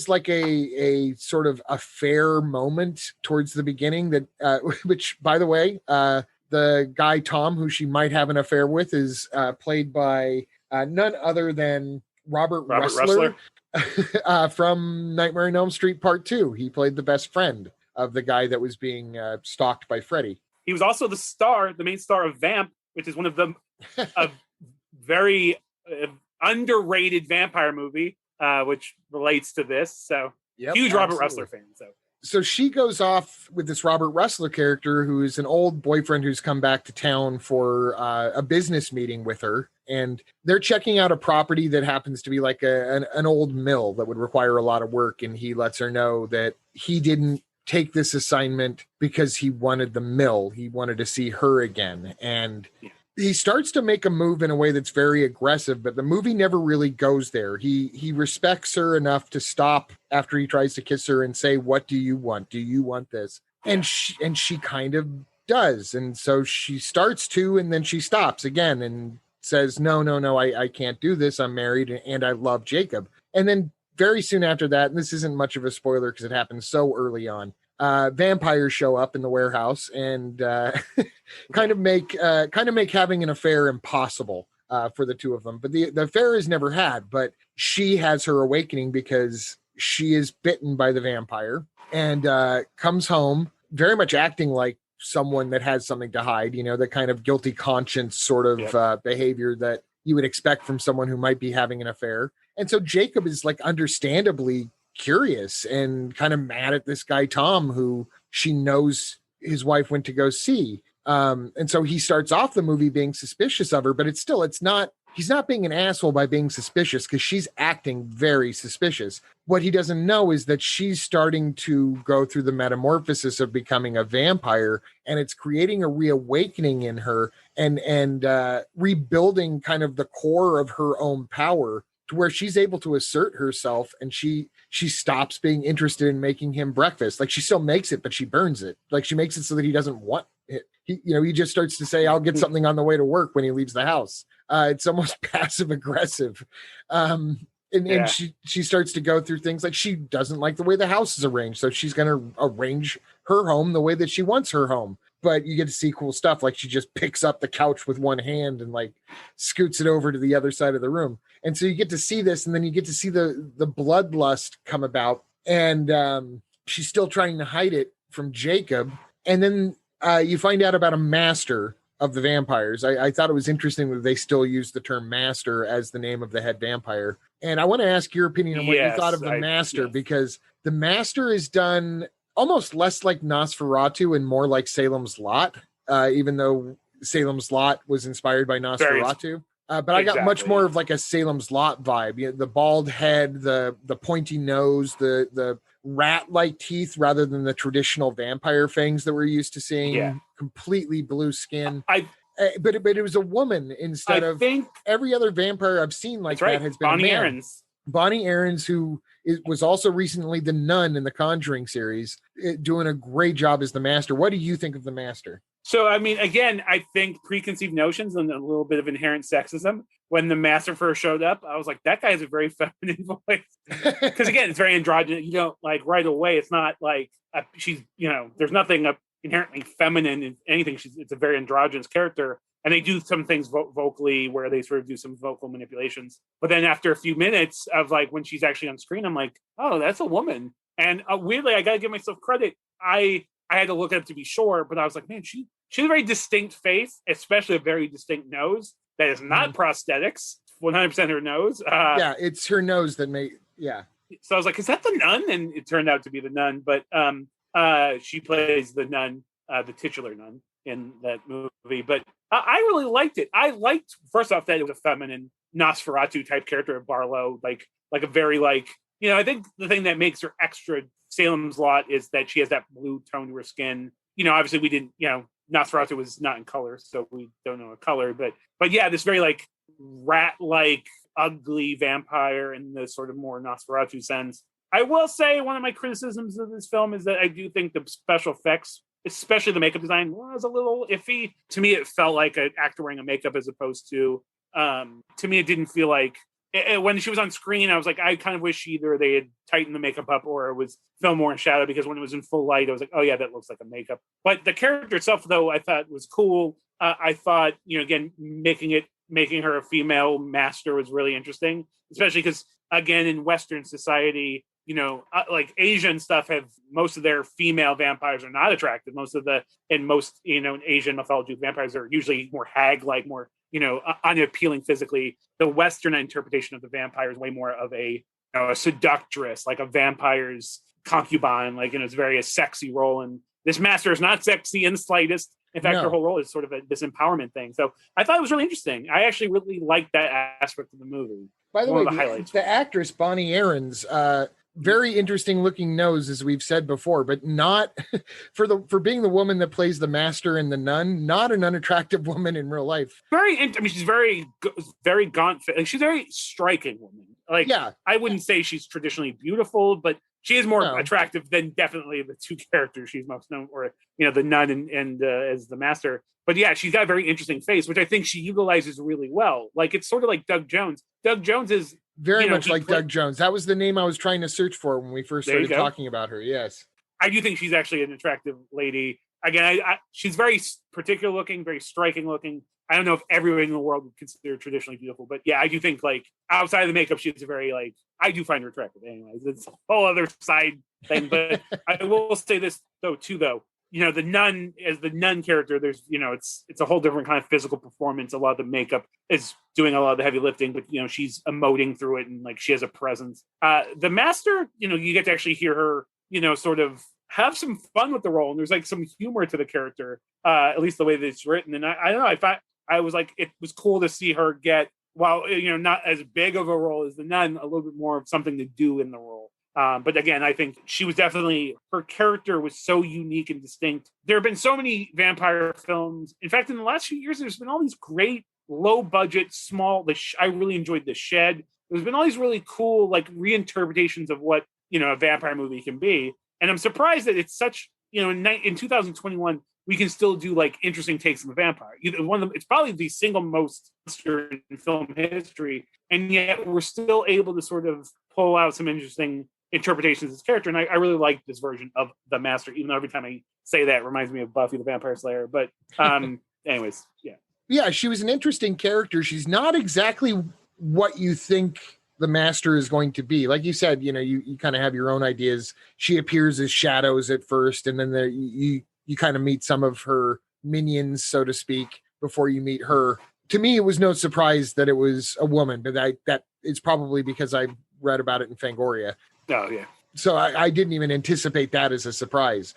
like a sort of affair moment towards the beginning that, which, by the way, the guy Tom, who she might have an affair with, is played by none other than Robert Ressler. From Nightmare on Elm Street Part 2. He played the best friend of the guy that was being stalked by Freddy. He was also the main star of Vamp, which is one of the very underrated vampire movie, which relates to this. So huge Robert Ressler fan. So she goes off with this Robert Ressler character, who is an old boyfriend who's come back to town for a business meeting with her. And they're checking out a property that happens to be like an old mill that would require a lot of work. And he lets her know that he didn't take this assignment because he wanted the mill. He wanted to see her again. And he starts to make a move in a way that's very aggressive, but the movie never really goes there. He respects her enough to stop after he tries to kiss her and say, "What do you want? Do you want this?" And she kind of does. And so she starts to, and then she stops again and says, no, I can't do this. I'm married and I love Jakob. And then very soon after that, and this isn't much of a spoiler because it happens so early on, vampires show up in the warehouse and kind of make having an affair impossible for the two of them. But the affair is never had, but she has her awakening because she is bitten by the vampire and comes home very much acting like someone that has something to hide, the kind of guilty conscience sort of behavior that you would expect from someone who might be having an affair. And so Jakob is like understandably curious and kind of mad at this guy, Tom, who she knows his wife went to go see. And so he starts off the movie being suspicious of her, but he's not being an asshole by being suspicious because she's acting very suspicious. What he doesn't know is that she's starting to go through the metamorphosis of becoming a vampire, and it's creating a reawakening in her and rebuilding kind of the core of her own power to where she's able to assert herself, and she stops being interested in making him breakfast. Like, she still makes it, but she burns it. Like, she makes it so that he doesn't want it. He just starts to say, "I'll get something on the way to work" when he leaves the house. It's almost passive aggressive. And she starts to go through things like she doesn't like the way the house is arranged. So she's going to arrange her home the way that she wants her home. But you get to see cool stuff. Like, she just picks up the couch with one hand and like scoots it over to the other side of the room. And so you get to see this, and then you get to see the bloodlust come about. And she's still trying to hide it, from Jacob, and then you find out about a master of the vampires. I thought it was interesting that they still use the term master as the name of the head vampire. And I want to ask your opinion on what you thought of the master, because the master is done almost less like Nosferatu and more like Salem's Lot, even though Salem's Lot was inspired by Nosferatu. But I got much more of like a Salem's Lot vibe. You know, the bald head, the pointy nose, the rat-like teeth rather than the traditional vampire fangs that we're used to seeing. Yeah. Completely blue skin. But it was a woman instead of every other vampire I've seen like that has been Bonnie a man. Aarons. Bonnie Aarons, who was also recently the nun in the Conjuring series, doing a great job as the master. What do you think of the master? So, I mean, again, I think preconceived notions and a little bit of inherent sexism. When the master first showed up, I was like, that guy has a very feminine voice. Because, again, it's very androgynous. You don't, like, right away, it's not like she's, you know, there's nothing inherently feminine in anything. It's a very androgynous character. And they do some things vocally where they sort of do some vocal manipulations. But then after a few minutes of, like, when she's actually on screen, I'm like, oh, that's a woman. And weirdly, I got to give myself credit. I had to look at it to be sure, but I was like, man, she has a very distinct face, especially a very distinct nose that is not prosthetics. 100% her nose. Yeah, it's her nose that So I was like, is that the nun? And it turned out to be the nun, but she plays the nun, the titular nun in that movie. But I really liked it. I liked, first off, that it was a feminine Nosferatu type character of Barlow, like a very, like, you know, I think the thing that makes her extra Salem's Lot is that she has that blue tone to her skin. You know, obviously we didn't, you know, Nosferatu was not in color, so we don't know a color, but yeah, this very like rat-like ugly vampire in the sort of more Nosferatu sense. I will say one of my criticisms of this film is that I do think the special effects, especially the makeup design, was a little iffy. To me, it felt like an actor wearing a makeup as opposed to me, it didn't feel like when she was on screen, I was like, I kind of wish either they had tightened the makeup up or it was filmed more in shadow, because when it was in full light, I was like, oh yeah, that looks like a makeup. But the character itself, though, I thought was cool. I thought, you know, again, making her a female master was really interesting, especially because, again, in Western society, you know, like Asian stuff have most of their female vampires are not attractive. Most, you know, in Asian mythology, vampires are usually more hag-like, more, you know, unappealing physically. The Western interpretation of the vampire is way more of a, you know, a seductress, like a vampire's concubine, like, you know, it's very a sexy role. And this master is not sexy in the slightest. In fact, her whole role is sort of this empowerment thing. So I thought it was really interesting. I actually really liked that aspect of the movie. By the way, the actress Bonnie Aarons, very interesting looking nose, as we've said before, but not for being the woman that plays the master and the nun, not an unattractive woman in real life. She's very gaunt. Like, she's a very striking woman. Like, yeah, I wouldn't say she's traditionally beautiful, but she is more attractive than definitely the two characters she's most known for, you know, the nun and as the master. But yeah, she's got a very interesting face, which I think she utilizes really well. Like, it's sort of like Doug Jones. Doug Jones is very much like Doug Jones. That was the name I was trying to search for when we first started talking about her. Yes. I do think she's actually an attractive lady. Again, she's very particular looking, very striking looking. I don't know if everyone in the world would consider her traditionally beautiful, but yeah, I do think, like, outside of the makeup, she's a very, like, I do find her attractive anyways. It's a whole other side thing. But I will say this though, you know, the nun, as the nun character, there's, you know, it's a whole different kind of physical performance. A lot of the makeup is doing a lot of the heavy lifting, but, you know, she's emoting through it and, like, she has a presence. The master, you know, you get to actually hear her, you know, sort of have some fun with the role. And there's, like, some humor to the character, at least the way that it's written. And I don't know, I was like, it was cool to see her get, while, you know, not as big of a role as the nun, a little bit more of something to do in the role. But again, I think she was definitely, her character was so unique and distinct. There have been so many vampire films. In fact, in the last few years, there's been all these great low budget, small, I really enjoyed The Shed. There's been all these really cool, like, reinterpretations of what, you know, a vampire movie can be. And I'm surprised that it's such, you know, in 2021, we can still do, like, interesting takes on the vampire. It's probably the single most in film history, and yet we're still able to sort of pull out some interesting interpretations of this character. And I really like this version of the master, even though every time I say that, it reminds me of Buffy the Vampire Slayer. But anyways, yeah. Yeah, she was an interesting character. She's not exactly what you think the master is going to be. Like you said, you kind of have your own ideas. She appears as shadows at first, and then you kind of meet some of her minions, so to speak, before you meet her. To me, it was no surprise that it was a woman, but that is probably because I read about it in Fangoria. Oh, yeah. So I didn't even anticipate that as a surprise.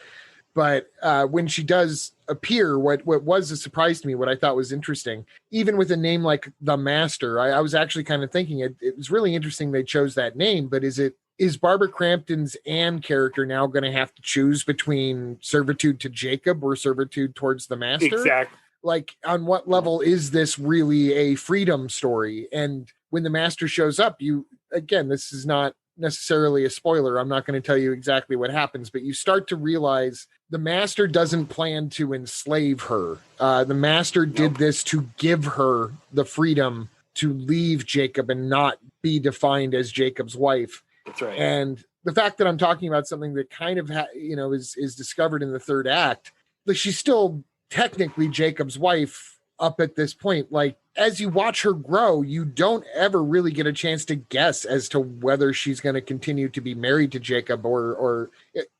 But when she does appear, what was a surprise to me, what I thought was interesting, even with a name like the Master, I was actually kind of thinking it was really interesting they chose that name. But is Barbara Crampton's Anne character now going to have to choose between servitude to Jacob or servitude towards the Master? Exactly. Like, on what level is this really a freedom story? And when the Master shows up, this is not necessarily a spoiler. I'm not going to tell you exactly what happens, but you start to realize the Master doesn't plan to enslave her. The Master did this to give her the freedom to leave Jacob and not be defined as Jacob's wife. That's right. And the fact that I'm talking about something that kind of is discovered in the third act, like, she's still technically Jacob's wife up at this point. Like, as you watch her grow, you don't ever really get a chance to guess as to whether she's going to continue to be married to Jacob or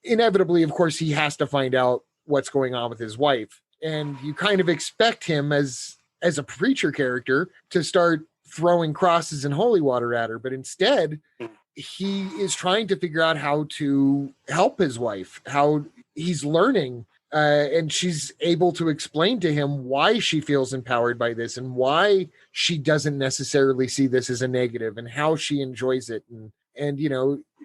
inevitably, of course, he has to find out what's going on with his wife. And you kind of expect him as a preacher character to start throwing crosses and holy water at her. But instead, he is trying to figure out how to help his wife, how he's learning. And she's able to explain to him why she feels empowered by this and why she doesn't necessarily see this as a negative and how she enjoys it. And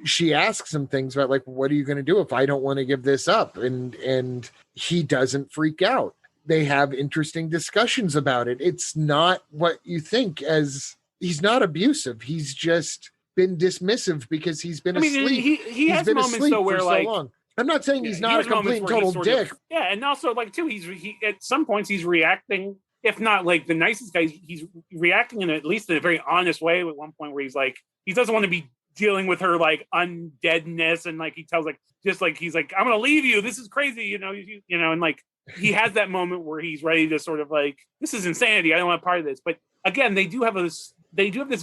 she asks him things about, like, what are you going to do if I don't want to give this up? And he doesn't freak out. They have interesting discussions about it. It's not what you think, as he's not abusive. He's just been dismissive because he's been asleep. He has moments though where, like, long. I'm not saying he's not a complete and total dick. And also, like, too, he at some points he's reacting, if not like the nicest guy, he's reacting in at least in a very honest way. At one point where he's like, he doesn't want to be dealing with her like undeadness, and like he tells he's like, I'm gonna leave you. This is crazy, and like he has that moment where he's ready to sort of like, this is insanity. I don't want a part of this. But again, they do have this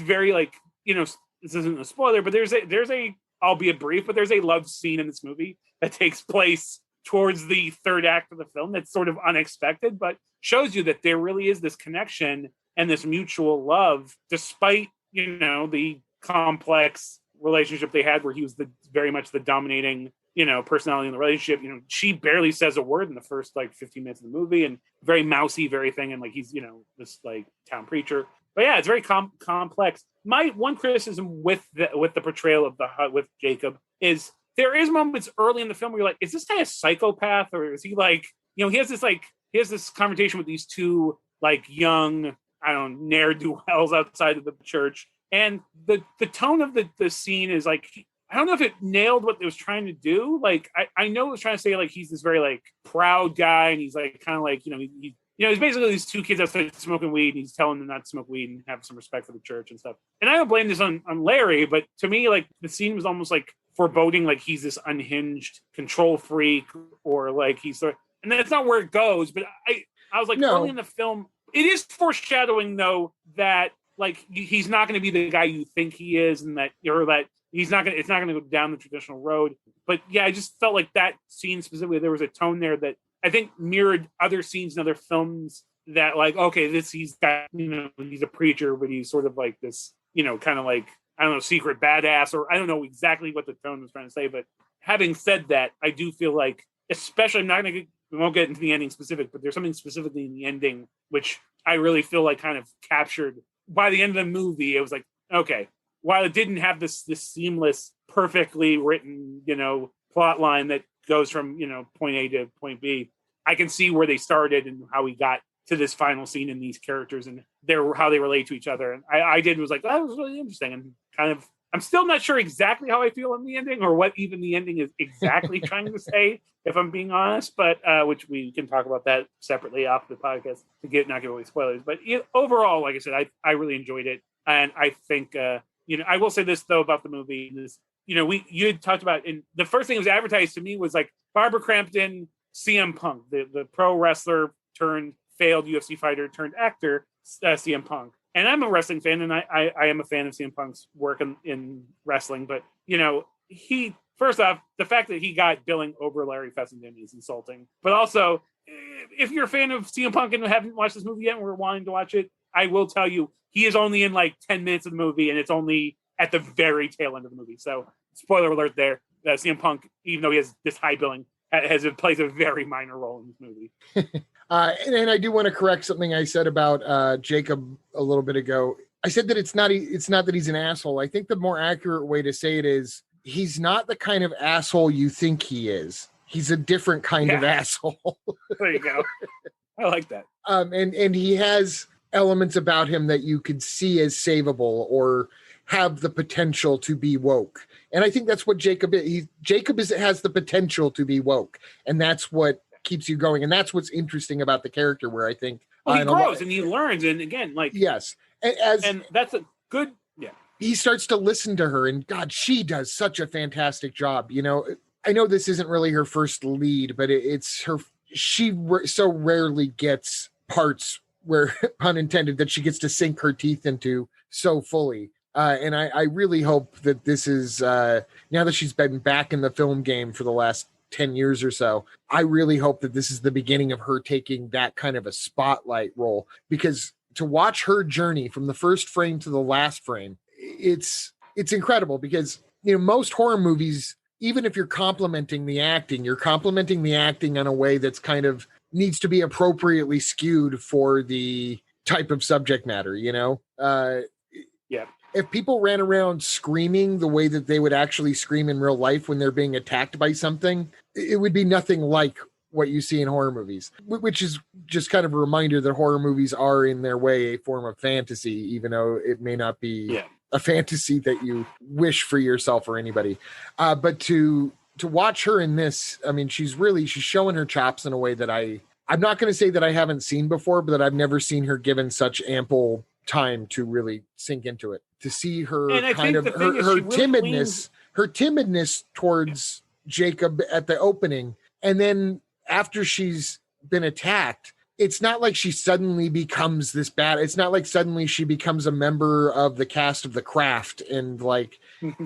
very, like, this isn't a spoiler, but there's a albeit brief, but there's a love scene in this movie that takes place towards the third act of the film that's sort of unexpected, but shows you that there really is this connection and this mutual love, despite, the complex relationship they had where he was very much the dominating, personality in the relationship. She barely says a word in the first, like, 15 minutes of the movie, and very mousy, very thing. And like, he's, this like town preacher. But yeah, it's very complex. My one criticism with the portrayal of with Jacob is there is moments early in the film where you're like, is this guy a psychopath, or is he like, he has this conversation with these two like young, I don't know, ne'er-do-wells outside of the church, and the tone of the scene is like, I don't know if it nailed what it was trying to do. Like, I know it was trying to say like he's this very like proud guy, and he's like kind of like, he's basically these two kids outside smoking weed, and he's telling them not to smoke weed and have some respect for the church and stuff. And I don't blame this on Larry, but to me, like, the scene was almost like foreboding, like he's this unhinged control freak, or like and that's not where it goes. But I was like, early in the film, it is foreshadowing though that like he's not going to be the guy you think he is, and that it's not going to go down the traditional road. But yeah, I just felt like that scene specifically, there was a tone there that I think mirrored other scenes in other films that, like, okay, he's got, he's a preacher, but he's sort of like this, kind of like, I don't know, secret badass, or I don't know exactly what the tone was trying to say. But having said that, I do feel like, especially, we won't get into the ending specific, but there's something specifically in the ending which I really feel like kind of captured by the end of the movie. It was like, okay, while it didn't have this seamless, perfectly written, plot line that goes from, point A to point B, I can see where they started and how we got to this final scene in these characters and how they relate to each other. And I was like, that was really interesting. And kind of, I'm still not sure exactly how I feel in the ending, or what even the ending is exactly trying to say, if I'm being honest, but which we can talk about that separately off the podcast to not give away spoilers. But overall, like I said, I really enjoyed it. And I think, I will say this though about the movie, you had talked about, in the first thing that was advertised to me was like Barbara Crampton, CM Punk, the pro wrestler turned failed UFC fighter turned actor, CM Punk. and I'm a wrestling fan, and I am a fan of CM Punk's work in wrestling, but he first off, the fact that he got billing over Larry Fessenden is insulting. But also, if you're a fan of CM Punk and haven't watched this movie yet and we're wanting to watch it, I will tell you, he is only in like 10 minutes of the movie, and it's only at the very tail end of the movie. So, spoiler alert there. CM Punk, even though he has this high billing, plays a very minor role in this movie. And I do want to correct something I said about Jacob a little bit ago. I said that it's not that he's an asshole. I think the more accurate way to say it is he's not the kind of asshole you think he is. He's a different kind of asshole. There you go. I like that. And he has elements about him that you could see as savable or have the potential to be woke. And I think that's what Jacob is. Jacob has the potential to be woke. And that's what keeps you going. And that's what's interesting about the character, where I think he grows and he learns. And again, like, yes. And that's a good, he starts to listen to her, and God, she does such a fantastic job. You know, I know this isn't really her first lead, but it's her. She so rarely gets parts where, pun intended, that she gets to sink her teeth into so fully. And I really hope that this is, now that she's been back in the film game for the last 10 years or so, I really hope that this is the beginning of her taking that kind of a spotlight role, because to watch her journey from the first frame to the last frame, it's incredible. Because, you know, most horror movies, even if you're complimenting the acting in a way that's kind of needs to be appropriately skewed for the type of subject matter, you know? If people ran around screaming the way that they would actually scream in real life when they're being attacked by something, it would be nothing like what you see in horror movies, which is just kind of a reminder that horror movies are in their way a form of fantasy, even though it may not be a fantasy that you wish for yourself or anybody. But to watch her in this, I mean, she's showing her chops in a way that I'm not going to say that I haven't seen before, but that I've never seen her given such ample time to really sink into it. To see her kind of her timidness towards Jacob at the opening, and then after she's been attacked, it's not like she suddenly becomes this bad. It's not like suddenly she becomes a member of the cast of The Craft and like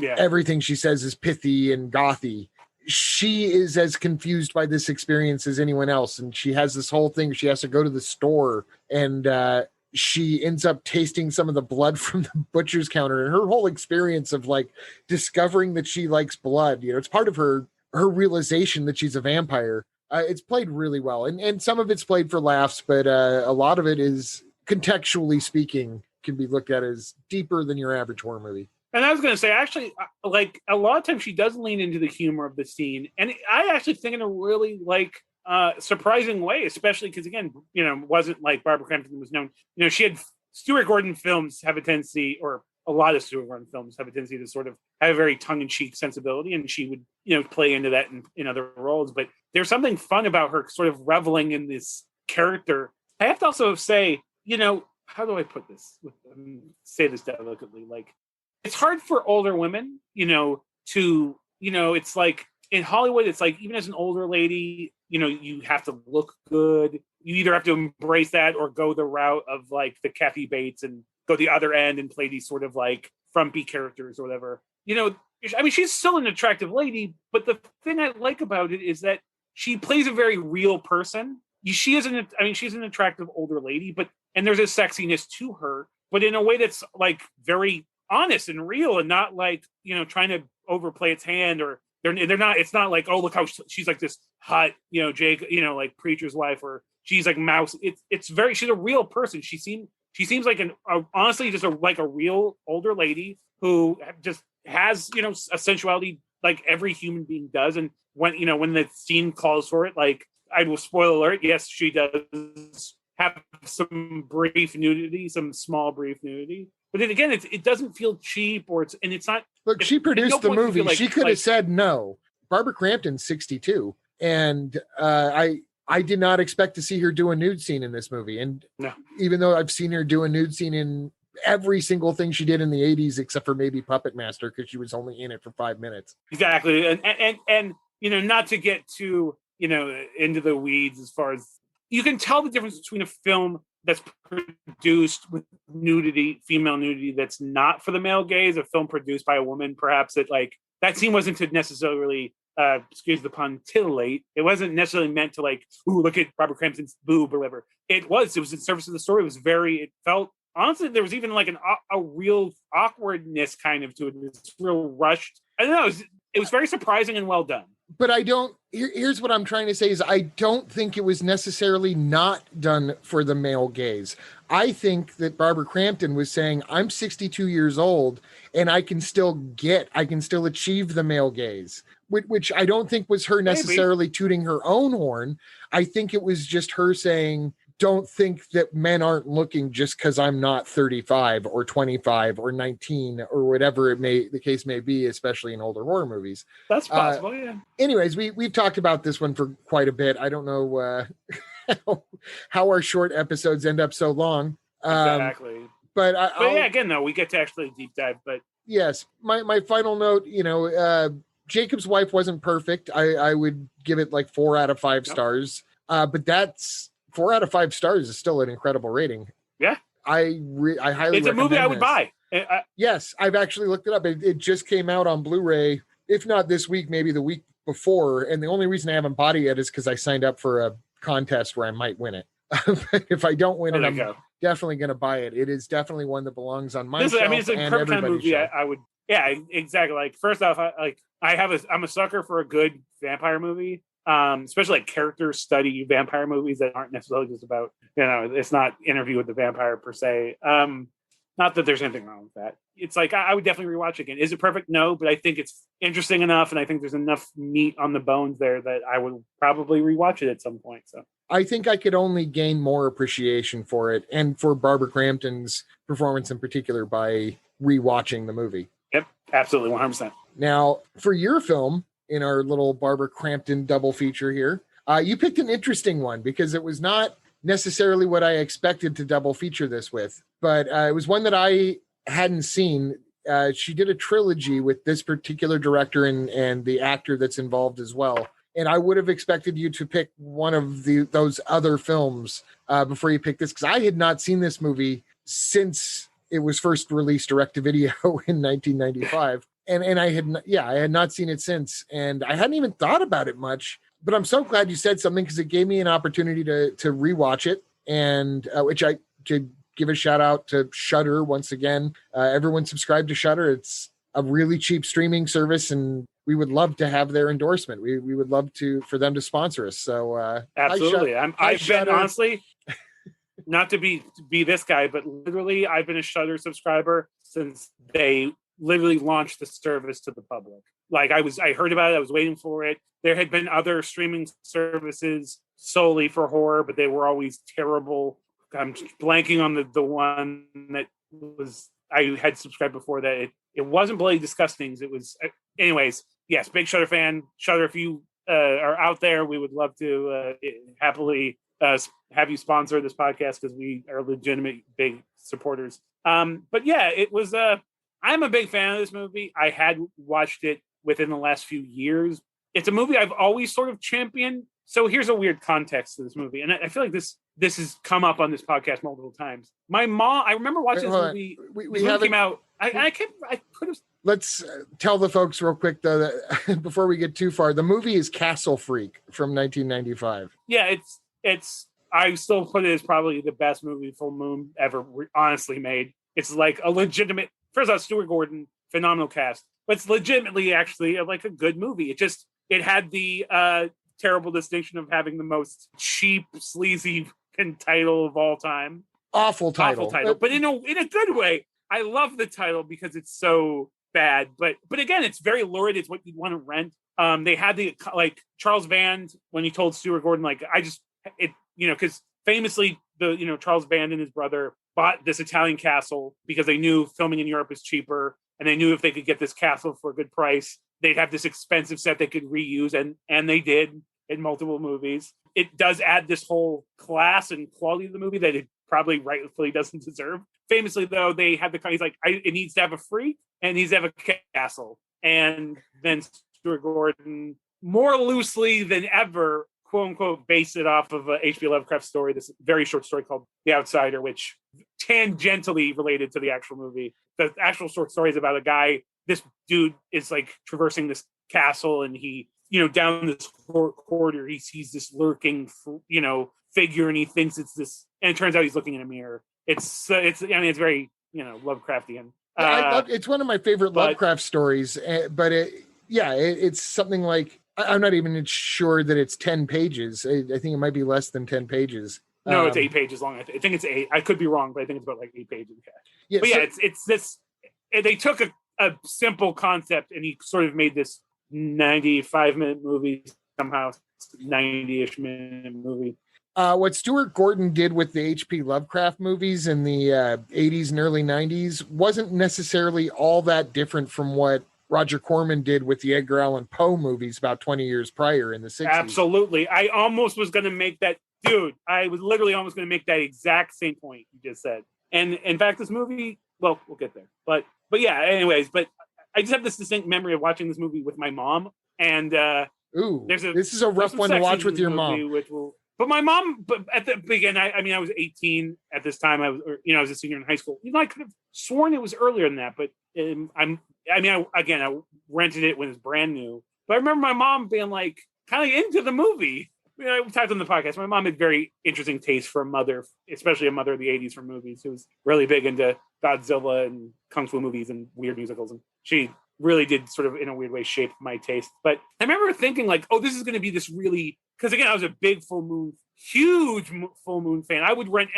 everything she says is pithy and gothy. She is as confused by this experience as anyone else. And she has this whole thing. She has to go to the store, and she ends up tasting some of the blood from the butcher's counter, and her whole experience of like discovering that she likes blood, you know, it's part of her realization that she's a vampire. It's played really well. And some of it's played for laughs, but a lot of it is, contextually speaking, can be looked at as deeper than your average horror movie. And I was going to say, actually, like a lot of times she does lean into the humor of the scene. And I actually think in a really surprising way, especially because, again, you know, wasn't like Barbara Crampton was known. You know, she had Stuart Gordon films have a tendency, or a lot of Stuart Gordon films have a tendency to sort of have a very tongue-in-cheek sensibility, and she would, you know, play into that in other roles. But there's something fun about her sort of reveling in this character. I have to also say, you know, how do I put this? Say this delicately. Like, it's hard for older women, you know, to, you know, it's like in Hollywood, it's like even as an older lady, you know, you have to look good. You either have to embrace that or go the route of like the Kathy Bates and go the other end and play these sort of like frumpy characters or whatever. You know, I mean, she's still an attractive lady, but the thing I like about it is that she plays a very real person. She's an attractive older lady, and there's a sexiness to her, but in a way that's like very honest and real, and not like, you know, trying to overplay its hand, or they're not. It's not like, oh, look how she's like this hot, you know, Jake, you know, like preacher's wife, or she's like mouse. She's a real person. She seems like honestly just a real older lady who just has, you know, a sensuality like every human being does. And when the scene calls for it, like, I will spoil alert, yes, she does have some small brief nudity. But then again, it doesn't feel cheap, and it's not. Look, she produced the movie. She could have said no. Barbara Crampton's 62, and I did not expect to see her do a nude scene in this movie. And even though I've seen her do a nude scene in every single thing she did in the 80s, except for maybe Puppet Master, because she was only in it for 5 minutes. Exactly, and you know, not to get too, you know, into the weeds, as far as you can tell the difference between a film that's produced with nudity, female nudity that's not for the male gaze, a film produced by a woman, perhaps that scene wasn't to necessarily excuse the pun, titillate. It wasn't necessarily meant to ooh, look at Barbara Crampton's boob or whatever. It was in service of the story. It felt, honestly, there was even a real awkwardness kind of to it. It's real rushed. I don't know. It was very surprising and well done. But here's what I'm trying to say is I don't think it was necessarily not done for the male gaze. I think that Barbara Crampton was saying, I'm 62 years old and I can still achieve the male gaze, which I don't think was her necessarily tooting her own horn. I think it was just her saying, don't think that men aren't looking just because I'm not 35 or 25 or 19 or whatever the case may be, especially in older horror movies. That's possible, yeah. Anyways, we've talked about this one for quite a bit. I don't know how our short episodes end up so long. Exactly. But yeah, again, though, we get to actually deep dive. But yes, my final note, Jakob's Wife wasn't perfect. I would give it 4 out of 5 stars. But that's 4 out of 5 stars is still an incredible rating. Yeah. I highly It's a movie I would buy. Yes, I've actually looked it up. It just came out on Blu-ray, if not this week, maybe the week before. And the only reason I haven't bought it yet is because I signed up for a contest where I might win it. If I don't win it, I'm definitely going to buy it. It is definitely one that belongs on my shelf. It's a perfect kind of movie. I would, yeah, exactly. First off, I'm a sucker for a good vampire movie. Especially character study vampire movies that aren't necessarily just about, it's not Interview with the Vampire per se. Not that there's anything wrong with that. It's I would definitely rewatch it again. Is it perfect? No, but I think it's interesting enough, and I think there's enough meat on the bones there that I would probably rewatch it at some point. So I think I could only gain more appreciation for it and for Barbara Crampton's performance in particular by rewatching the movie. Yep, absolutely, 100%. Now, for your film, in our little Barbara Crampton double feature here, you picked an interesting one because it was not necessarily what I expected to double feature this with, but it was one that I hadn't seen. She did a trilogy with this particular director and the actor that's involved as well. And I would have expected you to pick one of those other films before you picked this, because I had not seen this movie since it was first released direct to video in 1995. And I had not seen it since, and I hadn't even thought about it much. But I'm so glad you said something, because it gave me an opportunity to rewatch it, and which I could give a shout out to Shudder once again. Everyone subscribe to Shudder. It's a really cheap streaming service, and we would love to have their endorsement. We would love for them to sponsor us. So absolutely, I've been honestly. Not to be this guy, but literally, I've been a Shudder subscriber since they literally launched the service to the public. I heard about it, I was waiting for it. There had been other streaming services solely for horror, but they were always terrible. I'm blanking on the one that was I had subscribed before that. It wasn't Bloody Disgustings. It was, anyways. Yes, big Shudder fan. Shudder, if you are out there, we would love to happily have you sponsor this podcast, because we are legitimate big supporters. But yeah, it was. I'm a big fan of this movie. I had watched it within the last few years. It's a movie I've always sort of championed. So here's a weird context to this movie, and I feel like this has come up on this podcast multiple times. My mom, I remember watching this movie. We came out. I could have. Let's tell the folks real quick though that before we get too far, the movie is Castle Freak from 1995. Yeah, it's. I still put it as probably the best movie Full Moon ever honestly made. It's a legitimate. First off, Stuart Gordon, phenomenal cast, but it's legitimately actually a good movie. It had the terrible distinction of having the most cheap, sleazy title of all time. Awful title, but in a good way. I love the title because it's so bad, but again, it's very lurid. It's what you'd want to rent. They had the Charles Band when he told Stuart Gordon, because famously Charles Band and his brother bought this Italian castle because they knew filming in Europe is cheaper, and they knew if they could get this castle for a good price, they'd have this expensive set they could reuse, and they did in multiple movies. It does add this whole class and quality of the movie that it probably rightfully doesn't deserve. Famously, though, they had he's it needs to have a freak and it needs to have a castle. And then Stuart Gordon, more loosely than ever, quote unquote base it off of a H.P. Lovecraft story, this very short story called The Outsider, which tangentially related to the actual movie. The actual short story is about a guy. This dude is like traversing this castle, and he, down this corridor, he sees this lurking, figure, and he thinks it's this, and it turns out he's looking in a mirror. It's very, Lovecraftian. It's one of my favorite Lovecraft stories, but it's something like, I'm not even sure that it's 10 pages. I think it might be less than 10 pages. No, it's 8 pages long. I think it's 8. I could be wrong, but I think it's about like 8 pages. Yeah, but it's this. They took a simple concept and he sort of made this 95-minute movie somehow, 90-ish minute movie. What Stuart Gordon did with the H.P. Lovecraft movies in the 80s and early 90s wasn't necessarily all that different from what Roger Corman did with the Edgar Allan Poe movies about 20 years prior in the 60s. Absolutely. I almost was going to make that, dude. I was literally almost going to make that exact same point you just said. And in fact, this movie, well, we'll get there. But yeah, anyways, but I just have this distinct memory of watching this movie with my mom. And this is a rough one to watch with your mom. But my mom, but at the beginning, I was 18 at this time. I was a senior in high school. I could have sworn it was earlier than that, but I rented it when it was brand new. But I remember my mom being like kind of into the movie. We talked on the podcast. My mom had very interesting taste for a mother, especially a mother of the 80s for movies, who was really big into Godzilla and Kung Fu movies and weird musicals. And she really did sort of, in a weird way, shape my taste. But I remember thinking like, oh, this is going to be this really, because again, I was a big huge full moon fan. I would rent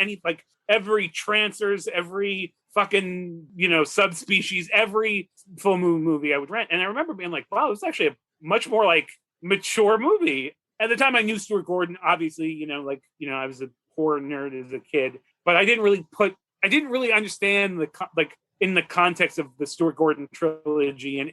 every Trancers, every fucking, subspecies, every full moon movie I would rent. And I remember being like, wow, this is actually a much more like mature movie. At the time I knew Stuart Gordon, obviously, I was a horror nerd as a kid, but I didn't really understand in the context of the Stuart Gordon trilogy and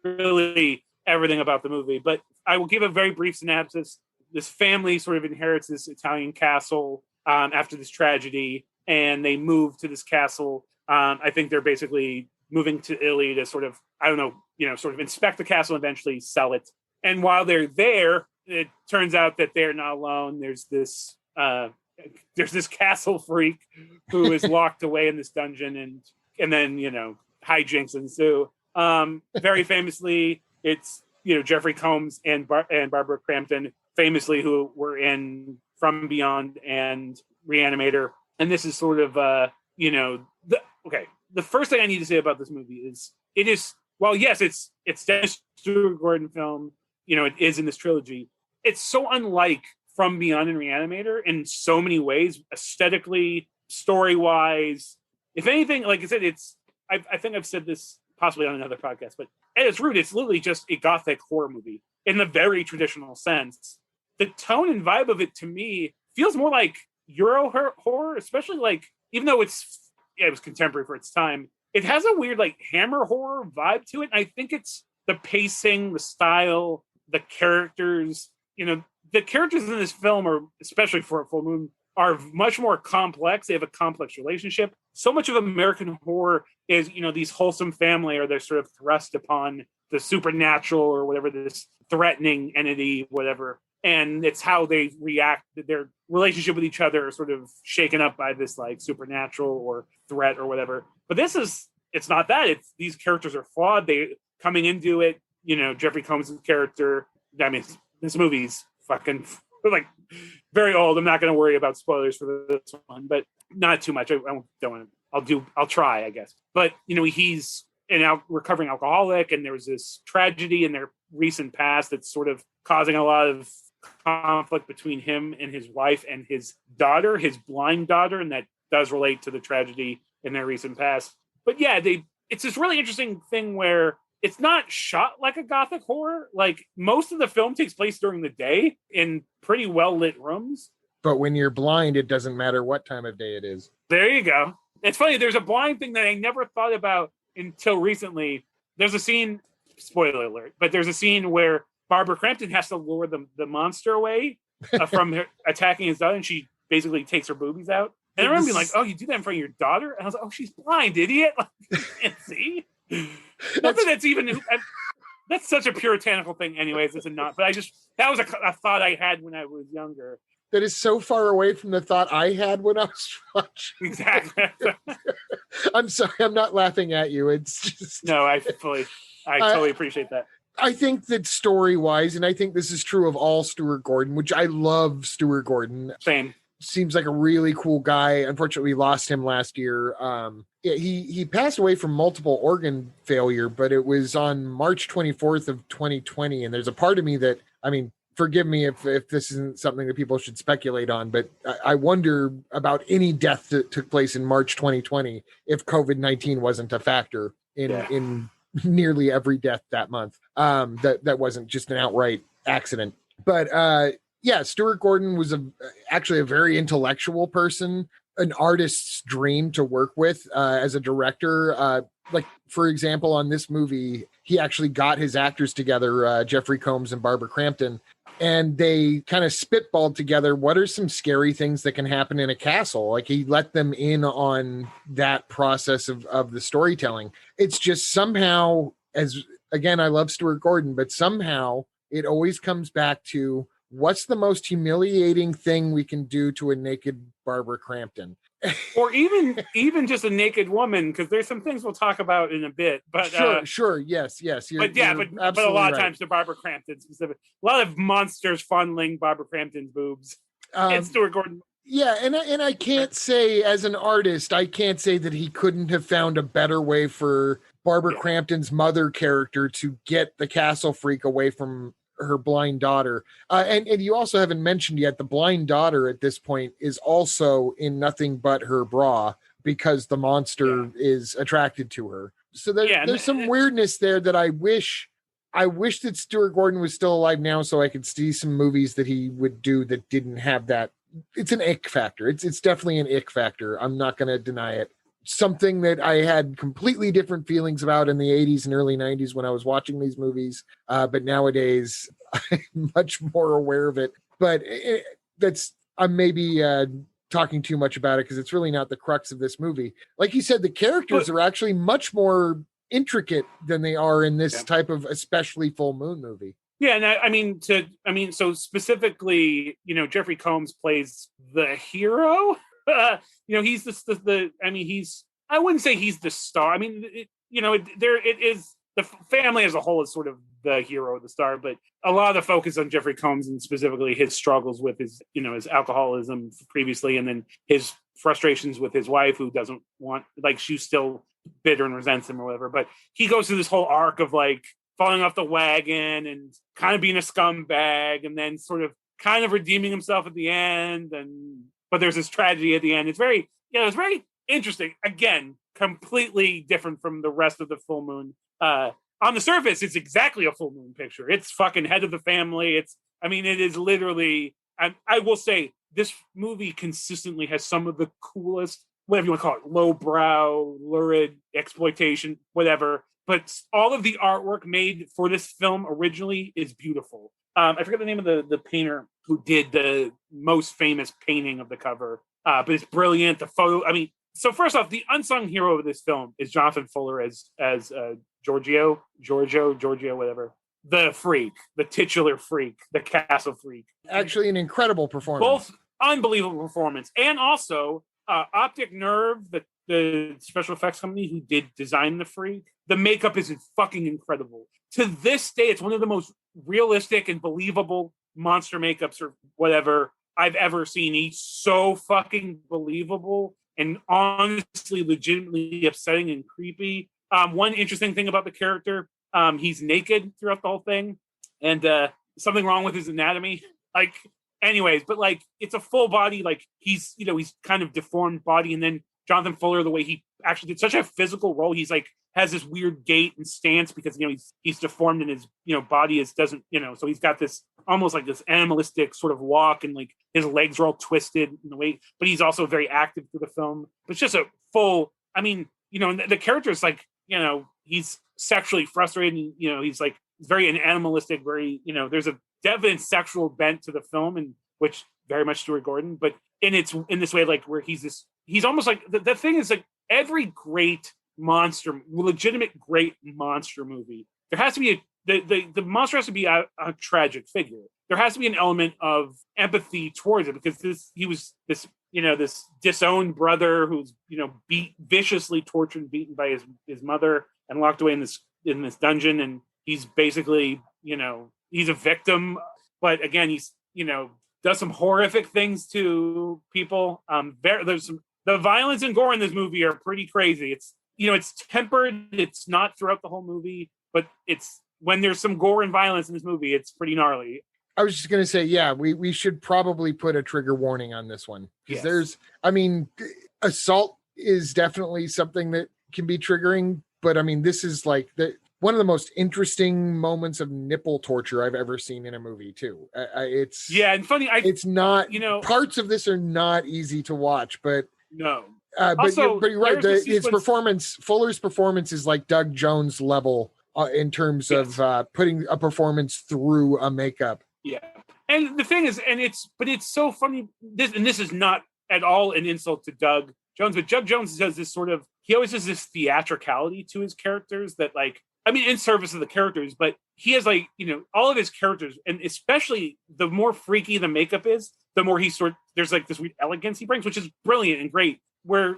really everything about the movie. But I will give a very brief synopsis. This family sort of inherits this Italian castle after this tragedy, and they move to this castle. I think they're basically moving to Italy to sort of, sort of inspect the castle and eventually sell it. And while they're there, it turns out that they're not alone. There's this castle freak who is locked away in this dungeon, and then hijinks ensue. Very famously, it's Jeffrey Combs and Barbara Crampton, famously, who were in From Beyond and Reanimator. And this is sort of the first thing I need to say about this movie is it's Dennis Stuart Gordon film. It is in this trilogy. It's so unlike From Beyond and Reanimator in so many ways, aesthetically, story-wise. If anything, like I said, I think I've said this possibly on another podcast, but at its root, it's literally just a gothic horror movie in the very traditional sense. The tone and vibe of it, to me, feels more like Euro horror, especially even though it was contemporary for its time, it has a weird Hammer horror vibe to it. And I think it's the pacing, the style, the characters. The characters in this film, are especially for a full moon, are much more complex. They have a complex relationship. So much of American horror is, these wholesome family, or they're sort of thrust upon the supernatural or whatever, this threatening entity, whatever. And it's how they react. Their relationship with each other are sort of shaken up by this supernatural or threat or whatever. But it's not that. It's these characters are flawed. They coming into it, Jeffrey Combs' character. I mean, this movie's fucking very old. I'm not going to worry about spoilers for this one, but not too much. I don't want to. I'll try, I guess. But he's an recovering alcoholic, and there was this tragedy in their recent past that's sort of causing a lot of conflict between him and his wife and his daughter, his blind daughter, and that does relate to the tragedy in their recent past. But yeah, it's this really interesting thing where it's not shot like a gothic horror. Most of the film takes place during the day in pretty well lit rooms. But when you're blind, it doesn't matter what time of day it is. There you go. It's funny. There's a blind thing that I never thought about until recently. There's a scene, spoiler alert, but there's a scene where Barbara Crampton has to lure the monster away from her attacking his daughter, and she basically takes her boobies out. And I remember being like, oh, you do that in front of your daughter? And I was like, oh, she's blind, idiot. You can't see. Not that that's even... That's such a puritanical thing, anyways. It's a not, but that was a thought I had when I was younger. That is so far away from the thought I had when I was watching. Exactly. I'm sorry, I'm not laughing at you. It's just no, I totally appreciate that. I think that story-wise, and I think this is true of all Stuart Gordon, which I love Stuart Gordon. Same. Seems like a really cool guy. Unfortunately, we lost him last year. Yeah, he passed away from multiple organ failure, but it was on March 24th of 2020. And there's a part of me that, I mean, forgive me if this isn't something that people should speculate on, but I wonder about any death that took place in March 2020 if COVID-19 wasn't a factor in nearly every death that month. That wasn't just an outright accident. But yeah, Stuart Gordon was actually a very intellectual person, an artist's dream to work with as a director. Like, for example, on this movie, he actually got his actors together, Jeffrey Combs and Barbara Crampton, and they kind of spitballed together what are some scary things that can happen in a castle. Like, he let them in on that process of the storytelling. It's just somehow, again, I love Stuart Gordon, but somehow it always comes back to, what's the most humiliating thing we can do to a naked Barbara Crampton? Or even just a naked woman, because there's some things we'll talk about in a bit. But sure, yes. But a lot of times to Barbara Crampton specific. A lot of monsters fondling Barbara Crampton's boobs. It's Stuart Gordon. Yeah, and I can't say, as an artist, I can't say that he couldn't have found a better way for Barbara Crampton's mother character to get the castle freak away from her blind daughter. And you also haven't mentioned yet, the blind daughter at this point is also in nothing but her bra because the monster is attracted to her. So there's some weirdness there that I wish that Stuart Gordon was still alive now so I could see some movies that he would do that didn't have that. It's an ick factor. It's definitely an ick factor. I'm not going to deny it. Something that I had completely different feelings about in the 80s and early 90s when I was watching these movies. But nowadays, I'm much more aware of it. But I'm maybe talking too much about it because it's really not the crux of this movie. Like you said, the characters are actually much more intricate than they are in this type of especially full moon movie. Yeah, and so specifically, Jeffrey Combs plays the hero. He's I wouldn't say he's the star. I mean, it is the family as a whole is sort of the hero, the star, but a lot of the focus on Jeffrey Combs and specifically his struggles with his alcoholism previously, and then his frustrations with his wife, who doesn't want, she's still bitter and resents him or whatever. But he goes through this whole arc of falling off the wagon and kind of being a scumbag, and then sort of kind of redeeming himself at the end. But there's this tragedy at the end. It's very interesting. Again, completely different from the rest of the full moon. On the surface, it's exactly a full moon picture. It's fucking head of the family. It is literally, I will say, this movie consistently has some of the coolest, whatever you want to call it, lowbrow, lurid exploitation, whatever. But all of the artwork made for this film originally is beautiful. I forget the name of the painter who did the most famous painting of the cover, but it's brilliant. The photo, so first off, the unsung hero of this film is Jonathan Fuller as Giorgio, whatever. The freak, the titular freak, the castle freak. Actually, an incredible performance. Both unbelievable performance. And also, Optic Nerve, the special effects company who did design the freak, the makeup is fucking incredible. To this day, it's one of the most realistic and believable monster makeups or whatever I've ever seen. He's so fucking believable and honestly, legitimately upsetting and creepy. One interesting thing about the character, he's naked throughout the whole thing, and something wrong with his anatomy. Anyways, but it's a full body. He's kind of deformed body, and then Jonathan Fuller, the way he actually did such a physical role, he's has this weird gait and stance because he's deformed and his body doesn't so he's got this almost this animalistic sort of walk, and his legs are all twisted in the way, but he's also very active through the film. But it's just a full. The character is he's sexually frustrated. And, he's very animalistic, very there's a definite sexual bent to the film, and which very much Stuart Gordon, but it's in this way where he's almost the thing is every great legitimate great monster movie, there has to be the monster has to be a tragic figure. There has to be an element of empathy towards it, because he was this disowned brother who's viciously tortured and beaten by his mother and locked away in this dungeon, and he's basically he's a victim, but again he's does some horrific things to people. The violence and gore in this movie are pretty crazy. It's it's tempered. It's not throughout the whole movie, but it's when there's some gore and violence in this movie, it's pretty gnarly. I was just going to say, yeah, we should probably put a trigger warning on this one, because assault is definitely something that can be triggering, but I mean, this is like one of the most interesting moments of nipple torture I've ever seen in a movie too. It's and funny. It's not, parts of this are not easy to watch, but no. But you're right. Fuller's performance is like Doug Jones level in terms of putting a performance through a makeup. Yeah, and the thing is, it's so funny. This is not at all an insult to Doug Jones, but Doug Jones does this he always has this theatricality to his characters that in service of the characters, but he has all of his characters, and especially the more freaky the makeup is, the more there's this weird elegance he brings, which is brilliant and great. Where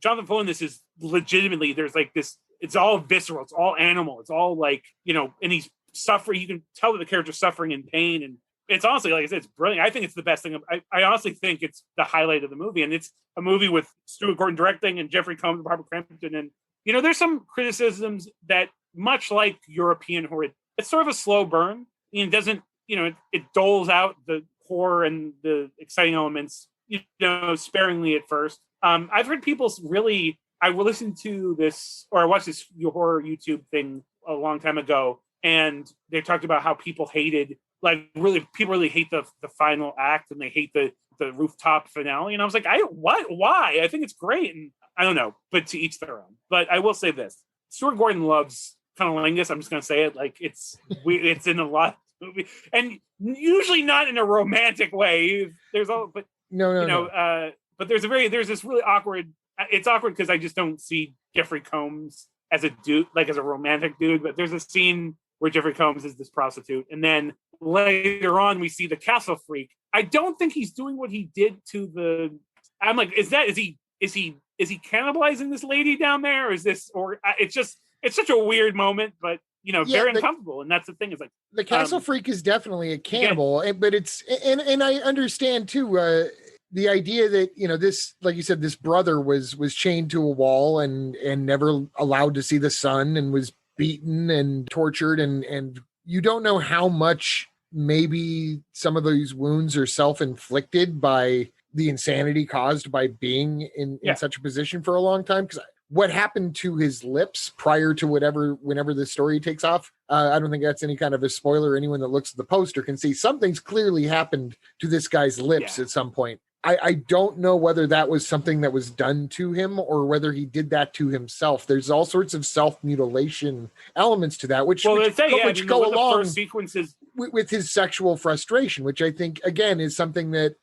Jonathan Fuller in this is legitimately, there's this, it's all visceral, it's all animal, it's all and he's suffering. You can tell that the character's suffering in pain, and it's honestly, like I said, it's brilliant. I think it's the best thing. I honestly think it's the highlight of the movie, and it's a movie with Stuart Gordon directing and Jeffrey Combs and Barbara Crampton, and there's some criticisms that, much like European horror, it's sort of a slow burn. It doesn't, it doles out the horror and the exciting elements, sparingly at first. I've heard people I listened to this, or I watched this horror YouTube thing a long time ago, and they talked about how people hated, people really hate the final act, and they hate the rooftop finale. And I was like, why? I think it's great. And I don't know, but to each their own. But I will say this: Stuart Gordon loves cunnilingus. I'm just going to say it. It's in a lot of movies, and usually not in a romantic way. But there's this really awkward. It's awkward because I just don't see Jeffrey Combs as a dude, as a romantic dude. But there's a scene where Jeffrey Combs is this prostitute, and then later on we see the castle freak. I don't think he's doing what he did to the. I'm like, is he cannibalizing this lady down there, or is this, or it's such a weird moment, but very uncomfortable. And that's the thing, is the castle freak is definitely a cannibal, but it's and I understand too. The idea that this, like you said, this brother was chained to a wall and never allowed to see the sun, and was beaten and tortured, and you don't know how much maybe some of these wounds are self-inflicted by the insanity caused by being in such a position for a long time. Because what happened to his lips prior to whenever the story takes off, I don't think that's any kind of a spoiler. Anyone that looks at the poster can see something's clearly happened to this guy's lips at some point. I don't know whether that was something that was done to him or whether he did that to himself. There's all sorts of self-mutilation elements to that, which go along sequences with his sexual frustration, which I think, again, is something that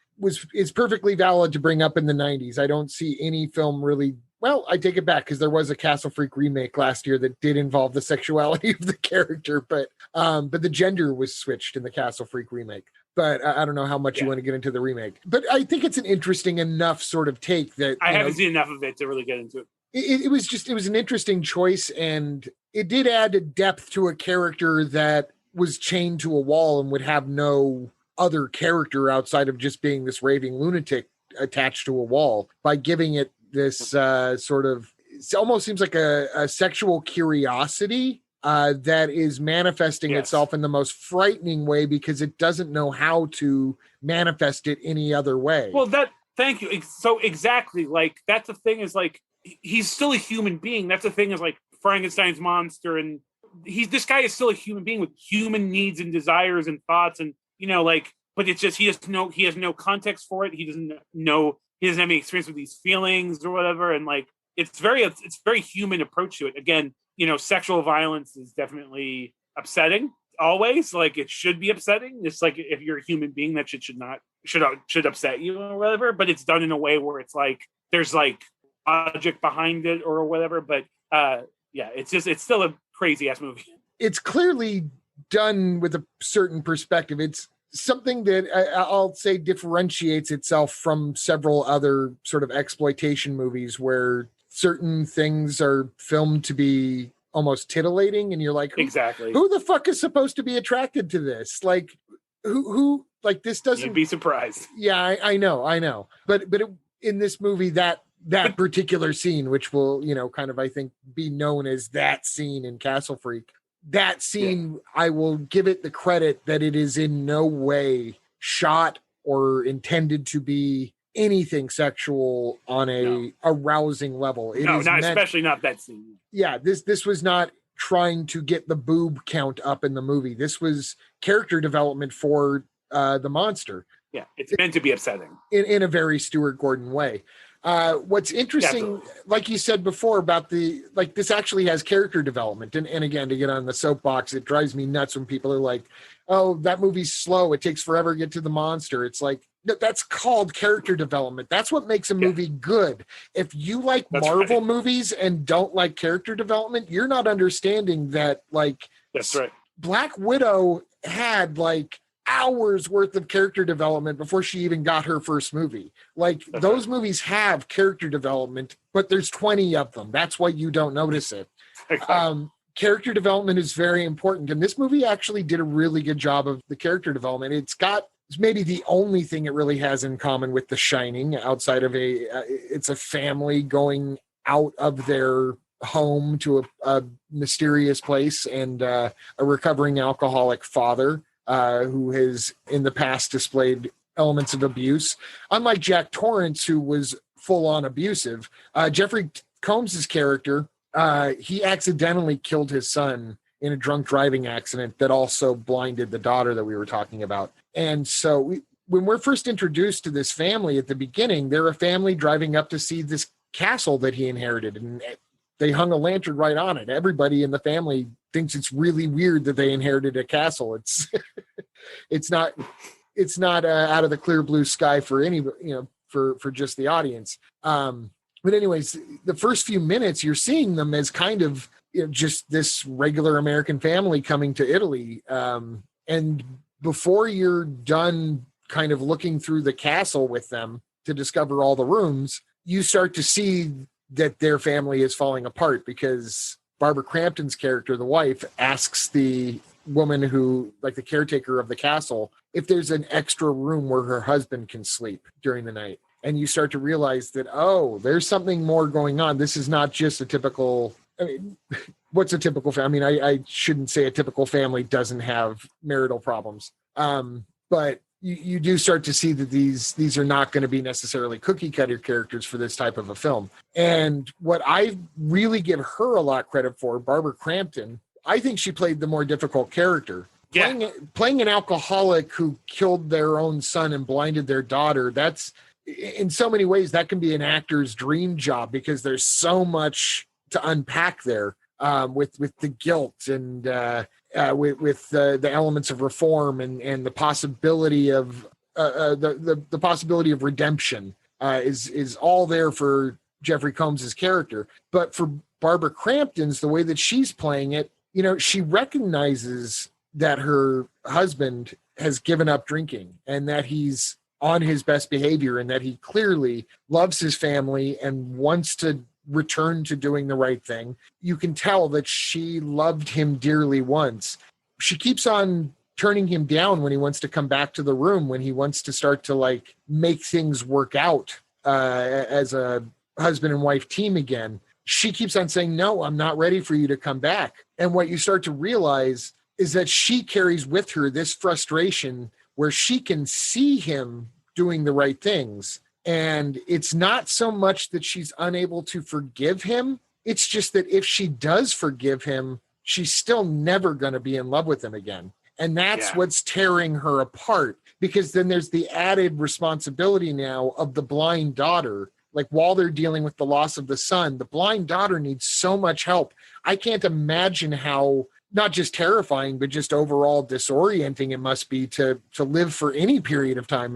is perfectly valid to bring up in the 90s. I don't see any film really. Well, I take it back, because there was a Castle Freak remake last year that did involve the sexuality of the character, but the gender was switched in the Castle Freak remake. But I don't know how much you want to get into the remake. But I think it's an interesting enough sort of take that I haven't seen enough of it to really get into it. It was an interesting choice, and it did add depth to a character that was chained to a wall and would have no other character outside of just being this raving lunatic attached to a wall, by giving it this sort of, it almost seems like a sexual curiosity that is manifesting itself in the most frightening way, because it doesn't know how to manifest it any other way. Well, thank you. So exactly, that's the thing, is he's still a human being. That's the thing, is Frankenstein's monster, and this guy is still a human being with human needs and desires and thoughts, and but it's just he has no context for it. He doesn't have any experience with these feelings or whatever, and it's very human approach to it. Again, sexual violence is definitely upsetting. Always, it should be upsetting. It's if you're a human being, that should upset you or whatever. But it's done in a way where it's there's logic behind it or whatever. But it's still a crazy ass movie. It's clearly done with a certain perspective. It's something that I'll say differentiates itself from several other sort of exploitation movies where certain things are filmed to be almost tittillating, and you're like, exactly, who the fuck is supposed to be attracted to this? Like, who like this doesn't. You'd be surprised. Yeah, I know, but in this movie, that particular scene, which will, kind of, I think, be known as that scene in Castle Freak, that scene, I will give it the credit that it is in no way shot or intended to be anything sexual on a arousing level. Especially not that scene. Yeah, this was not trying to get the boob count up in the movie. This was character development for the monster. Yeah, it's meant to be upsetting in a very Stuart Gordon way. What's interesting, like you said before, about this actually has character development. And again, to get on the soapbox, it drives me nuts when people are like, oh, that movie's slow. It takes forever to get to the monster. It's like, that's called character development. That's what makes a movie good. If you like Marvel movies and don't like character development, you're not understanding that, like, that's right. Black Widow had like hours worth of character development before she even got her first movie. Like, those movies have character development, but there's 20 of them. That's why you don't notice it. Character development is very important. And this movie actually did a really good job of the character development. It's maybe the only thing it really has in common with The Shining, outside of it's a family going out of their home to a mysterious place, and a recovering alcoholic father who has in the past displayed elements of abuse. Unlike Jack Torrance, who was full-on abusive, Jeffrey Combs's character, he accidentally killed his son in a drunk driving accident that also blinded the daughter that we were talking about. And so when we're first introduced to this family at the beginning, they're a family driving up to see this castle that he inherited, and they hung a lantern right on it. Everybody in the family thinks it's really weird that they inherited a castle. It's not out of the clear blue sky for any, for just the audience. But anyways, the first few minutes, you're seeing them as kind of just this regular American family coming to Italy. And before you're done kind of looking through the castle with them to discover all the rooms, you start to see that their family is falling apart, because Barbara Crampton's character, the wife, asks the woman who, like the caretaker of the castle, if there's an extra room where her husband can sleep during the night. And you start to realize that, oh, there's something more going on. This is not just a typical, what's a typical family? I mean, I shouldn't say a typical family doesn't have marital problems. But you do start to see that these are not going to be necessarily cookie cutter characters for this type of a film. And what I really give her a lot of credit for, Barbara Crampton, I think she played the more difficult character. Yeah. Playing an alcoholic who killed their own son and blinded their daughter, that's, in so many ways, that can be an actor's dream job, because there's so much to unpack there, with the guilt and with the elements of reform and the possibility of the possibility of redemption is all there for Jeffrey Combs's character. But for Barbara Crampton's, the way that she's playing it, she recognizes that her husband has given up drinking and that he's on his best behavior, and that he clearly loves his family and wants to return to doing the right thing. You can tell that she loved him dearly once. She keeps on turning him down when he wants to come back to the room, when he wants to start to like make things work out as a husband and wife team again. She keeps on saying, no, I'm not ready for you to come back. And what you start to realize is that she carries with her this frustration where she can see him doing the right things. And it's not so much that she's unable to forgive him. It's just that if she does forgive him, she's still never going to be in love with him again. And that's what's tearing her apart, because then there's the added responsibility now of the blind daughter. Like, while they're dealing with the loss of the son, the blind daughter needs so much help. I can't imagine how not just terrifying, but just overall disorienting it must be to live for any period of time,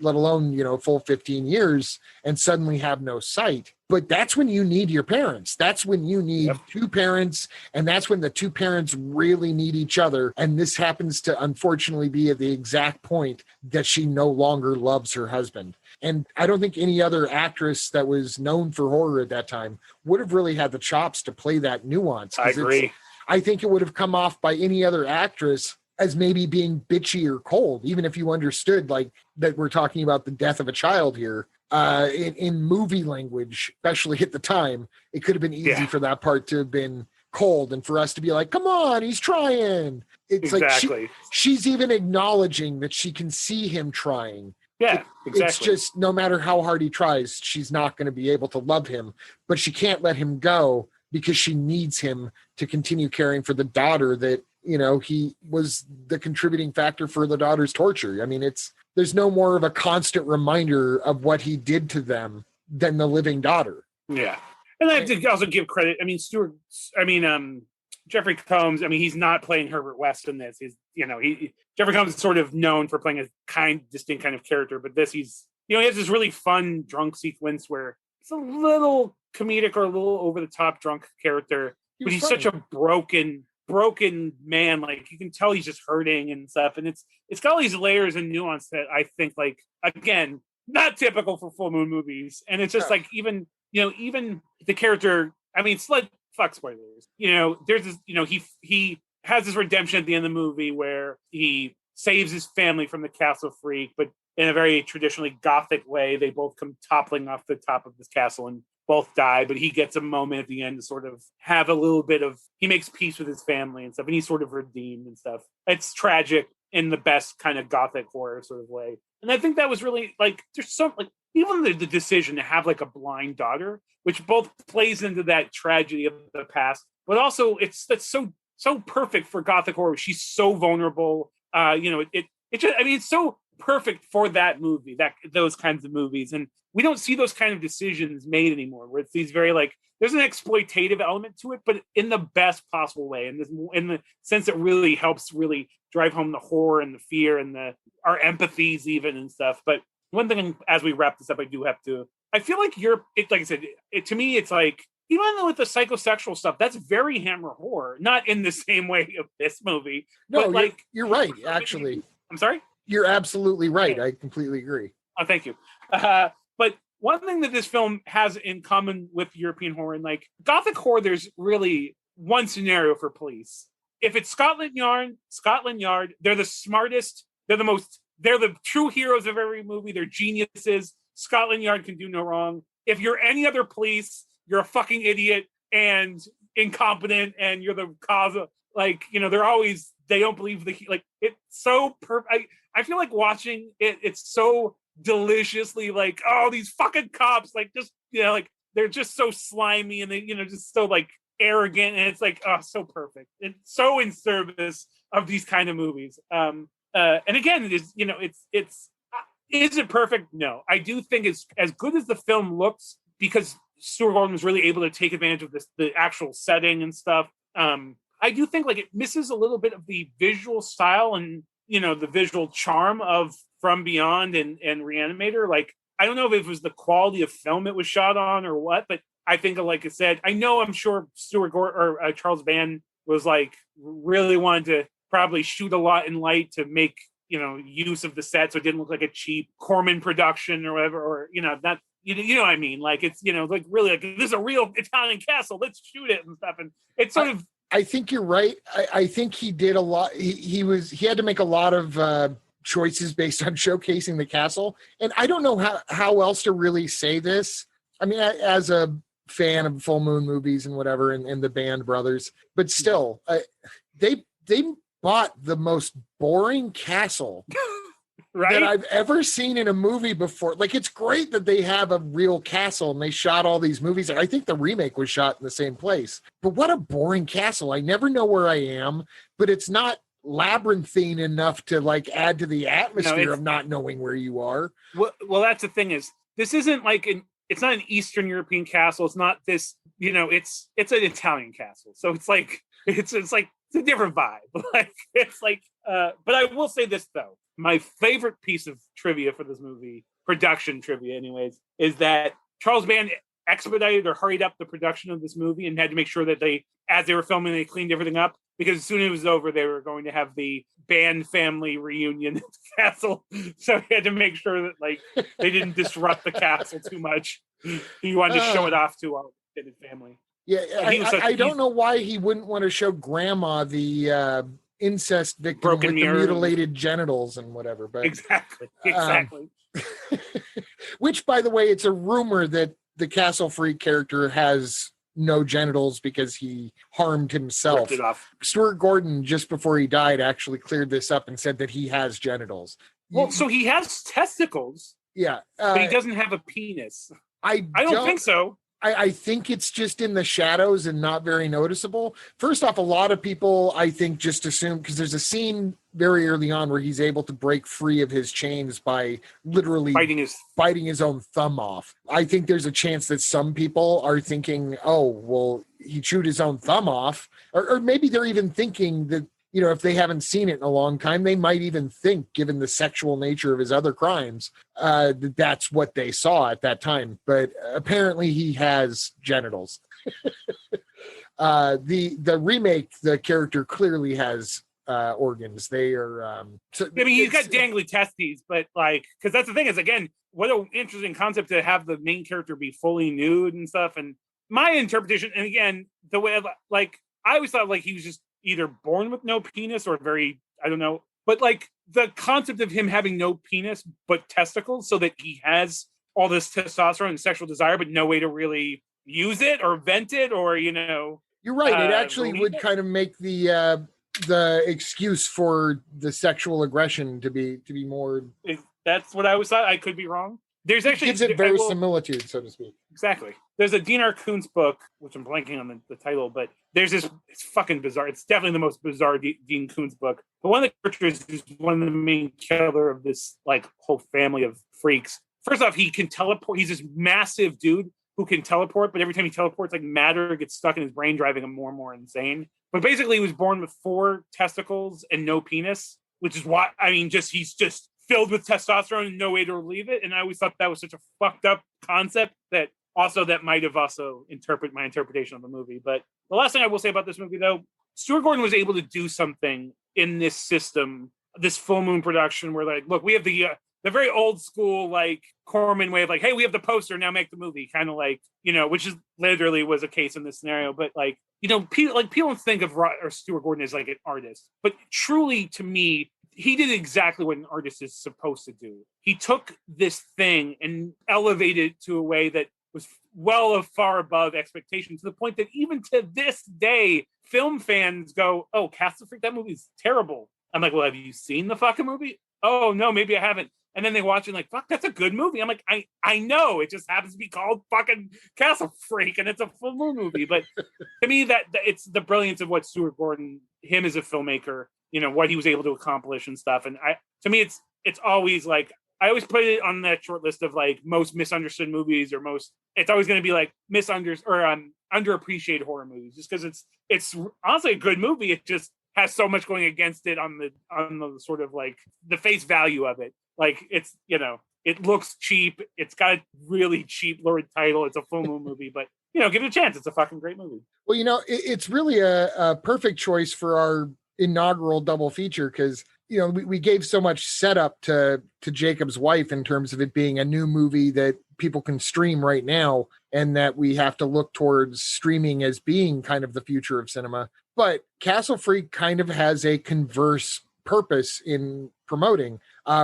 let alone, full 15 years, and suddenly have no sight. But that's when you need your parents. That's when you need two parents. And that's when the two parents really need each other. And this happens to unfortunately be at the exact point that she no longer loves her husband. And I don't think any other actress that was known for horror at that time would have really had the chops to play that nuance. I agree. I think it would have come off by any other actress as maybe being bitchy or cold, even if you understood like that we're talking about the death of a child here. In movie language, especially at the time, it could have been easy for that part to have been cold and for us to be like, come on, he's trying. It's like she's even acknowledging that she can see him trying. Yeah, exactly. It's just no matter how hard he tries, she's not going to be able to love him, but she can't let him go because she needs him to continue caring for the daughter that, you know, he was the contributing factor for the daughter's torture. I mean, there's no more of a constant reminder of what he did to them than the living daughter. Yeah. And I have to also give credit. I mean, Jeffrey Combs, I mean, he's not playing Herbert West in this. Jeffrey Combs is sort of known for playing a distinct kind of character, but this, he has this really fun drunk sequence where it's a little comedic or a little over the top drunk character, but he's such a broken man. Like, you can tell he's just hurting and stuff. And it's got all these layers and nuance that I think, like, again, not typical for full moon movies. And it's just like, even the character, I mean, it's like, fuck spoilers. There's this, he has this redemption at the end of the movie where he saves his family from the castle freak, but in a very traditionally gothic way. They both come toppling off the top of this castle and both die, but he gets a moment at the end to sort of have a little bit of, he makes peace with his family and stuff, and he's sort of redeemed and stuff. It's tragic in the best kind of gothic horror sort of way. And I think that was really, like, there's some, like, even the decision to have, like, a blind daughter, which both plays into that tragedy of the past, but also that's so perfect for gothic horror. She's so vulnerable. It's so perfect for that movie, those kinds of movies. And we don't see those kind of decisions made anymore, where it's these very, like, there's an exploitative element to it, but in the best possible way, and in the sense that really helps really drive home the horror and the fear and our empathies even and stuff. But one thing, as we wrap this up, I feel like like I said, to me, it's like, even though with the psychosexual stuff, that's very Hammer horror, not in the same way of this movie. No, but like, you're right, actually. I'm sorry? You're absolutely right. I completely agree. Oh, thank you. But one thing that this film has in common with European horror, and like Gothic horror, there's really one scenario for police. If it's Scotland Yard, they're the smartest, they're the true heroes of every movie, they're geniuses. Scotland Yard can do no wrong. If you're any other police, you're a fucking idiot and incompetent, and you're the cause of, like, they don't believe it's so perfect. I feel like watching it, it's so deliciously like, oh, these fucking cops, like, just, like, they're just so slimy and they, just so, like, arrogant, and it's like, oh, so perfect. It's so in service of these kind of movies. And again, it is, is it perfect? No. I do think it's as good as the film looks, because Stuart Gordon was really able to take advantage of the actual setting and stuff. I do think, like, it misses a little bit of the visual style and, the visual charm of From Beyond and Reanimator. Like, I don't know if it was the quality of film it was shot on or what, but I think, like I said, I'm sure Stuart Gordon or Charles Band was, like, really wanted to probably shoot a lot in light to make, use of the set, so it didn't look like a cheap Corman production or whatever, or, that, you know what I mean? Like, it's, like, really, like, this is a real Italian castle, let's shoot it and stuff. And it's sort of, I think you're right. I think he did a lot. He had to make a lot of choices based on showcasing the castle. And I don't know how else to really say this. I mean, as a fan of full moon movies and whatever, and the Band brothers, but still, they bought the most boring castle right? that I've ever seen in a movie before. Like, it's great that they have a real castle and they shot all these movies. I think the remake was shot in the same place, but what a boring castle. I never know where I am, but it's not labyrinthine enough to, like, add to the atmosphere of not knowing where you are. Well, that's the thing, is this isn't like it's not an Eastern European castle. It's not this, it's an Italian castle. So it's like, it's a different vibe. Like, it's like, but I will say this though. My favorite piece of trivia for this movie, production trivia anyways, is that Charles Band expedited or hurried up the production of this movie and had to make sure that as they were filming, they cleaned everything up, because as soon as it was over, they were going to have the band family reunion at the castle. So he had to make sure that like they didn't disrupt the castle too much. He wanted to show it off to our extended family. Yeah, I don't know why he wouldn't want to show Grandma the incest victim Broken with the mutilated genitals and whatever. But exactly. Which, by the way, it's a rumor that the Castle Freak character has no genitals because he harmed himself. Ripped it off. Stuart Gordon, just before he died, actually cleared this up and said that he has genitals. Well, so he has testicles. Yeah. But he doesn't have a penis. I don't think so. I think it's just in the shadows and not very noticeable. First off, a lot of people, I think, just assume, because there's a scene very early on where he's able to break free of his chains by literally biting his own thumb off. I think there's a chance that some people are thinking, oh, well, he chewed his own thumb off. Or maybe they're even thinking that, you know, if they haven't seen it in a long time, they might even think, given the sexual nature of his other crimes, that that's what they saw at that time. But apparently he has genitals. The remake, the character clearly has organs. They are... I mean, he's got dangly testes, but like, because that's the thing is, again, what an interesting concept to have the main character be fully nude and stuff. And my interpretation, and again, the way, like, I always thought like he was just either born with no penis or very, I don't know, but like the concept of him having no penis but testicles, so that he has all this testosterone and sexual desire but no way to really use it or vent it, or, you know, you're right, it actually would kind of make the excuse for the sexual aggression to be more. That's what I always thought. I could be wrong. There's actually gives it verisimilitude, so to speak. Exactly. There's a Dean Kuntz book, which I'm blanking on the title, but there's this, it's fucking bizarre. It's definitely the most bizarre Dean Kuntz book. But one of the characters is one of the main killer of this like whole family of freaks. First off, he can teleport. He's this massive dude who can teleport, but every time he teleports, like matter gets stuck in his brain, driving him more and more insane. But basically, he was born with 4 testicles and no penis, which is why, I mean, he's just filled with testosterone and no way to relieve it. And I always thought that was such a fucked up concept that might have also interpreted my interpretation of the movie. But the last thing I will say about this movie, though, Stuart Gordon was able to do something in this system, this full moon production, where like, look, we have the very old school, like Corman way of like, hey, we have the poster, now make the movie, kind of like, you know, which is literally was a case in this scenario. But like, you know, people don't think of Stuart Gordon as like an artist, but truly to me, he did exactly what an artist is supposed to do. He took this thing and elevated it to a way that was far above expectation, to the point that even to this day, film fans go, oh, Castle Freak, that movie's terrible. I'm like, well, have you seen the fucking movie? Oh, no, maybe I haven't. And then they watch it and like, fuck, that's a good movie. I'm like, I know, it just happens to be called fucking Castle Freak and it's a full moon movie. But to me, that it's the brilliance of what Stuart Gordon, him as a filmmaker, you know, what he was able to accomplish and stuff. And to me, it's always like, I always put it on that short list of like most misunderstood movies, or it's always going to be like underappreciated horror movies, just because it's honestly a good movie. It just has so much going against it on the sort of like the face value of it. Like, it's, you know, it looks cheap. It's got a really cheap lurid title. It's a full moon movie, but you know, give it a chance. It's a fucking great movie. Well, you know, it's really a perfect choice for our inaugural double feature, because you know we gave so much setup to Jakob's Wife in terms of it being a new movie that people can stream right now, and that we have to look towards streaming as being kind of the future of cinema. But Castle Freak kind of has a converse purpose in promoting,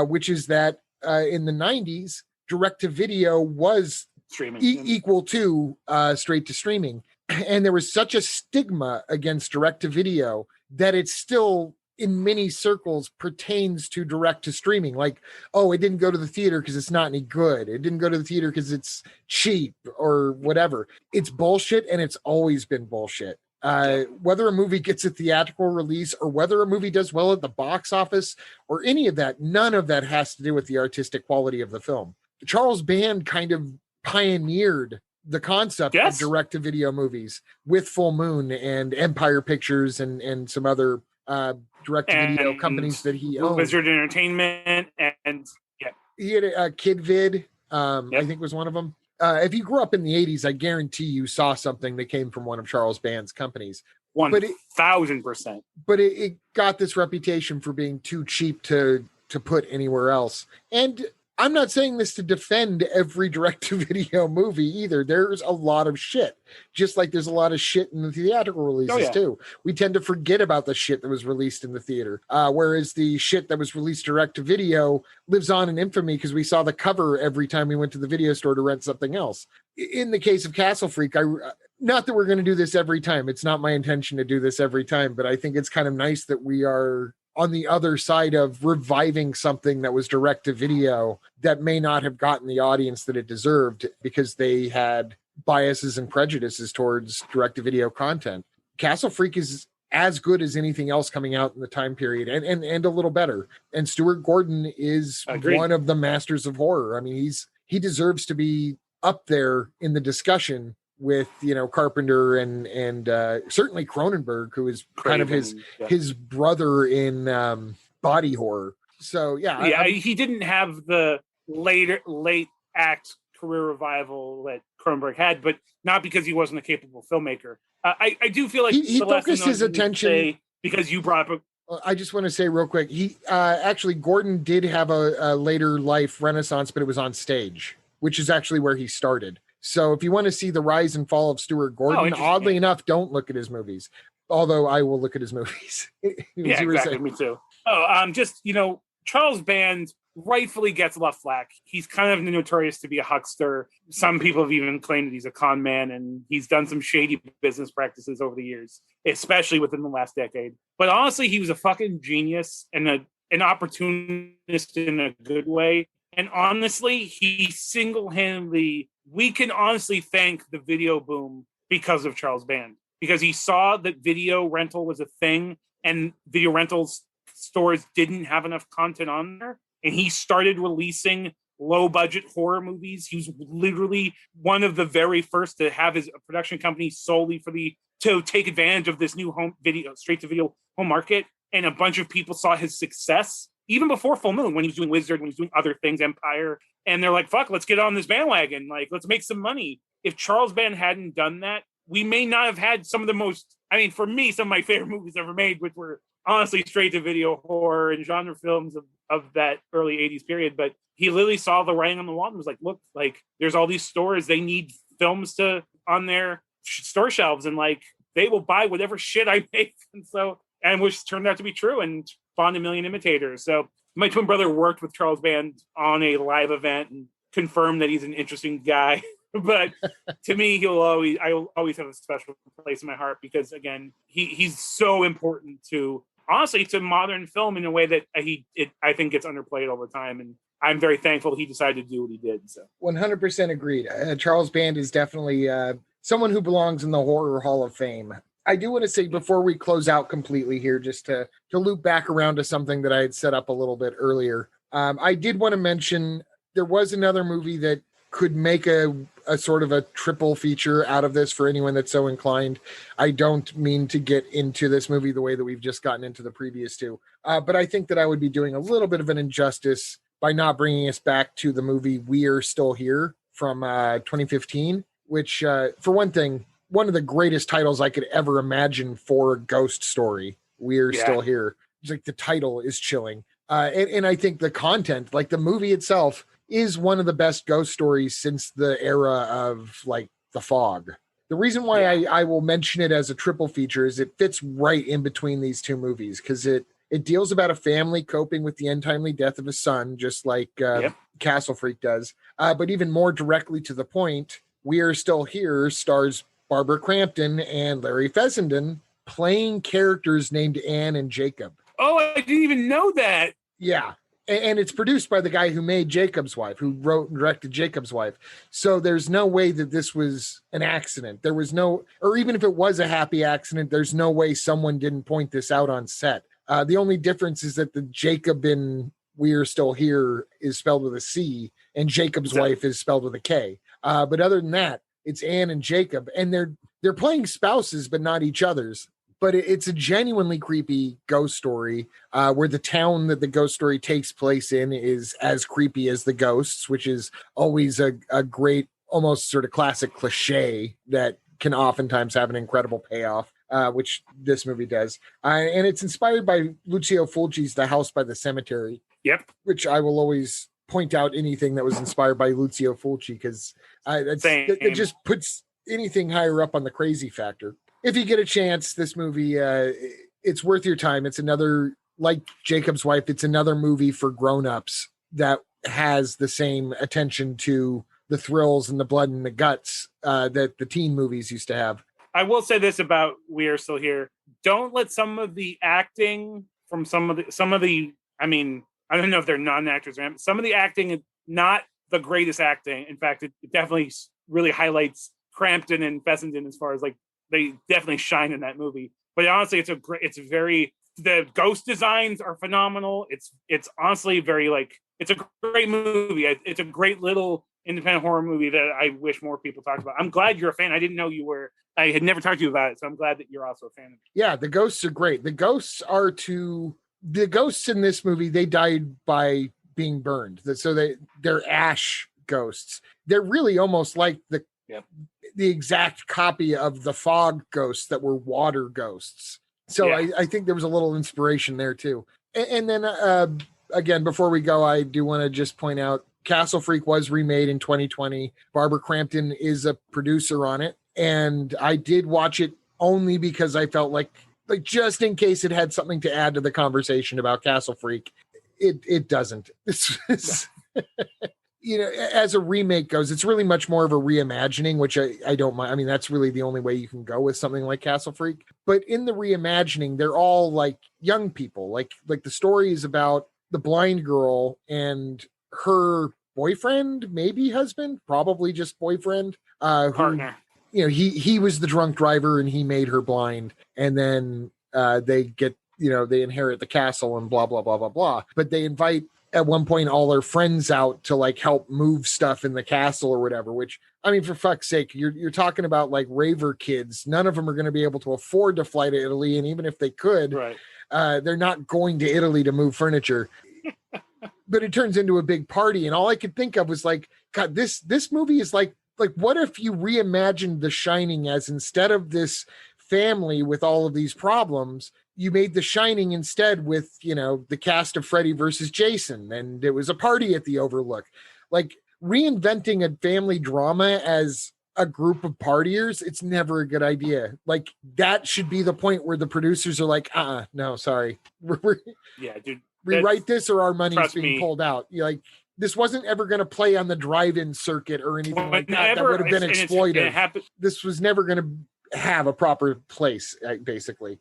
which is that in the 90s, direct-to-video was streaming equal to straight to streaming. And there was such a stigma against direct-to-video that it's still, in many circles, pertains to direct-to-streaming. Like, oh, it didn't go to the theater because it's not any good. It didn't go to the theater because it's cheap or whatever. It's bullshit, and it's always been bullshit. Whether a movie gets a theatrical release or whether a movie does well at the box office or any of that, none of that has to do with the artistic quality of the film. Charles Band kind of pioneered the concept of direct-to-video movies with Full Moon and Empire Pictures and some other direct-to-video companies that he owned. Wizard Entertainment, and he had a Kid Vid, I think was one of them. if you grew up in the 80s, I guarantee you saw something that came from one of Charles Band's companies. 1,000%. But it got this reputation for being too cheap to put anywhere else. And I'm not saying this to defend every direct-to-video movie either. There's a lot of shit, just like there's a lot of shit in the theatrical releases too. We tend to forget about the shit that was released in the theater, whereas the shit that was released direct-to-video lives on in infamy because we saw the cover every time we went to the video store to rent something else. In the case of Castle Freak, not that we're going to do this every time. It's not my intention to do this every time, but I think it's kind of nice that we are on the other side of reviving something that was direct to video that may not have gotten the audience that it deserved because they had biases and prejudices towards direct to video content. Castle Freak is as good as anything else coming out in the time period and a little better. And Stuart Gordon is one of the masters of horror. I mean, he deserves to be up there in the discussion with, Carpenter and certainly Cronenberg, who is kind of his brother in body horror. So he didn't have the late act career revival that Cronenberg had, but not because he wasn't a capable filmmaker. I do feel like he focused his attention because you brought up. I just want to say real quick, he actually Gordon did have a later life renaissance, but it was on stage, which is actually where he started. So if you want to see the rise and fall of Stuart Gordon, oddly enough, don't look at his movies. Although I will look at his movies. Yeah, exactly. Me too. Charles Band rightfully gets a lot of flack. He's kind of notorious to be a huckster. Some people have even claimed that he's a con man, and he's done some shady business practices over the years, especially within the last decade. But honestly, he was a fucking genius and an opportunist in a good way. And honestly, he single-handedly, we can honestly thank the video boom because of Charles Band, because he saw that video rental was a thing and video rentals stores didn't have enough content on there. And he started releasing low-budget horror movies. He was literally one of the very first to have his production company solely to take advantage of this new home video, straight-to-video home market. And a bunch of people saw his success even before Full Moon, when he was doing Wizard, when he was doing other things, Empire, and they're like, fuck, let's get on this bandwagon. Like, let's make some money. If Charles Band hadn't done that, we may not have had some of the most, for me, some of my favorite movies ever made, which were honestly straight to video horror and genre films of that early 80s period. But he literally saw the writing on the wall and was like, look, like, there's all these stores, they need films on their store shelves, and like, they will buy whatever shit I make. And which turned out to be true and spawned a million imitators. So my twin brother worked with Charles Band on a live event and confirmed that he's an interesting guy. But to me, I will always have a special place in my heart because, again, he's so important to modern film in a way that I think gets underplayed all the time. And I'm very thankful he decided to do what he did. So 100% agreed. Charles Band is definitely someone who belongs in the Horror Hall of Fame. I do want to say before we close out completely here, just to loop back around to something that I had set up a little bit earlier. I did want to mention there was another movie that could make a sort of a triple feature out of this for anyone that's so inclined. I don't mean to get into this movie the way that we've just gotten into the previous two, but I think that I would be doing a little bit of an injustice by not bringing us back to the movie We're Still Here from 2015, which, for one thing, one of the greatest titles I could ever imagine for a ghost story. We're Still Here. It's like the title is chilling. And I think the content, like the movie itself, is one of the best ghost stories since the era of like The Fog. The reason why I will mention it as a triple feature is it fits right in between these two movies because it deals about a family coping with the untimely death of a son, just like Castle Freak does. But even more directly to the point, We're Still Here stars Barbara Crampton and Larry Fessenden playing characters named Anne and Jacob. Oh, I didn't even know that. Yeah. And it's produced by the guy who made Jacob's Wife, who wrote and directed Jacob's Wife. So there's no way that this was an accident. There was no, or even if it was a happy accident, there's no way someone didn't point this out on set. The only difference is that the Jacob in We're Still Here is spelled with a C and Jacob's Wife is spelled with a K. But other than that, it's Anne and Jacob, and they're playing spouses, but not each other's. But it's a genuinely creepy ghost story where the town that the ghost story takes place in is as creepy as the ghosts, which is always a great almost sort of classic cliche that can oftentimes have an incredible payoff, which this movie does. And it's inspired by Lucio Fulci's The House by the Cemetery. Yep. Which I will always point out anything that was inspired by Lucio Fulci, because it just puts anything higher up on the crazy factor. If you get a chance, this movie, it's worth your time. It's another, like Jacob's Wife, it's another movie for grown-ups that has the same attention to the thrills and the blood and the guts that the teen movies used to have. I will say this about We Are Still Here. Don't let some of the acting from some of the, I mean, I don't know if they're non-actors, man. Some of the acting is not the greatest acting. In fact, it definitely really highlights Crampton and Fessenden as far as like, they definitely shine in that movie. But honestly, the ghost designs are phenomenal. It's honestly very like, it's a great movie. It's a great little independent horror movie that I wish more people talked about. I'm glad you're a fan. I didn't know you were. I had never talked to you about it, so I'm glad that you're also a fan of it. Yeah, the ghosts are great. The ghosts in this movie, they died by being burned. So they're ash ghosts. They're really almost like the exact copy of the fog ghosts that were water ghosts. So I think there was a little inspiration there too. And then again, before we go, I do want to just point out Castle Freak was remade in 2020. Barbara Crampton is a producer on it. And I did watch it only because I felt like just in case it had something to add to the conversation about Castle Freak. It doesn't. It's you know, as a remake goes, it's really much more of a reimagining, which I don't mind. I mean, that's really the only way you can go with something like Castle Freak. But in the reimagining, they're all like young people. Like the story is about the blind girl and her boyfriend, maybe husband, probably just boyfriend, partner. You know, he was the drunk driver and he made her blind, and then they get, you know, they inherit the castle and blah blah blah blah blah. But they invite at one point all their friends out to like help move stuff in the castle or whatever. Which, I mean, for fuck's sake, you're talking about like raver kids. None of them are going to be able to afford to fly to Italy, and even if they could, right, they're not going to Italy to move furniture. But it turns into a big party, and all I could think of was like, God, this movie is like what if you reimagined The Shining as, instead of this family with all of these problems, you made The Shining instead with, you know, the cast of Freddy versus Jason, and it was a party at the Overlook. Like, reinventing a family drama as a group of partiers, it's never a good idea. Like, that should be the point where the producers are like, no, sorry. Yeah, dude. Rewrite this or our money's being pulled out. Like, this wasn't ever going to play on the drive-in circuit or anything like that. That would have been exploitive. This was never going to have a proper place, basically.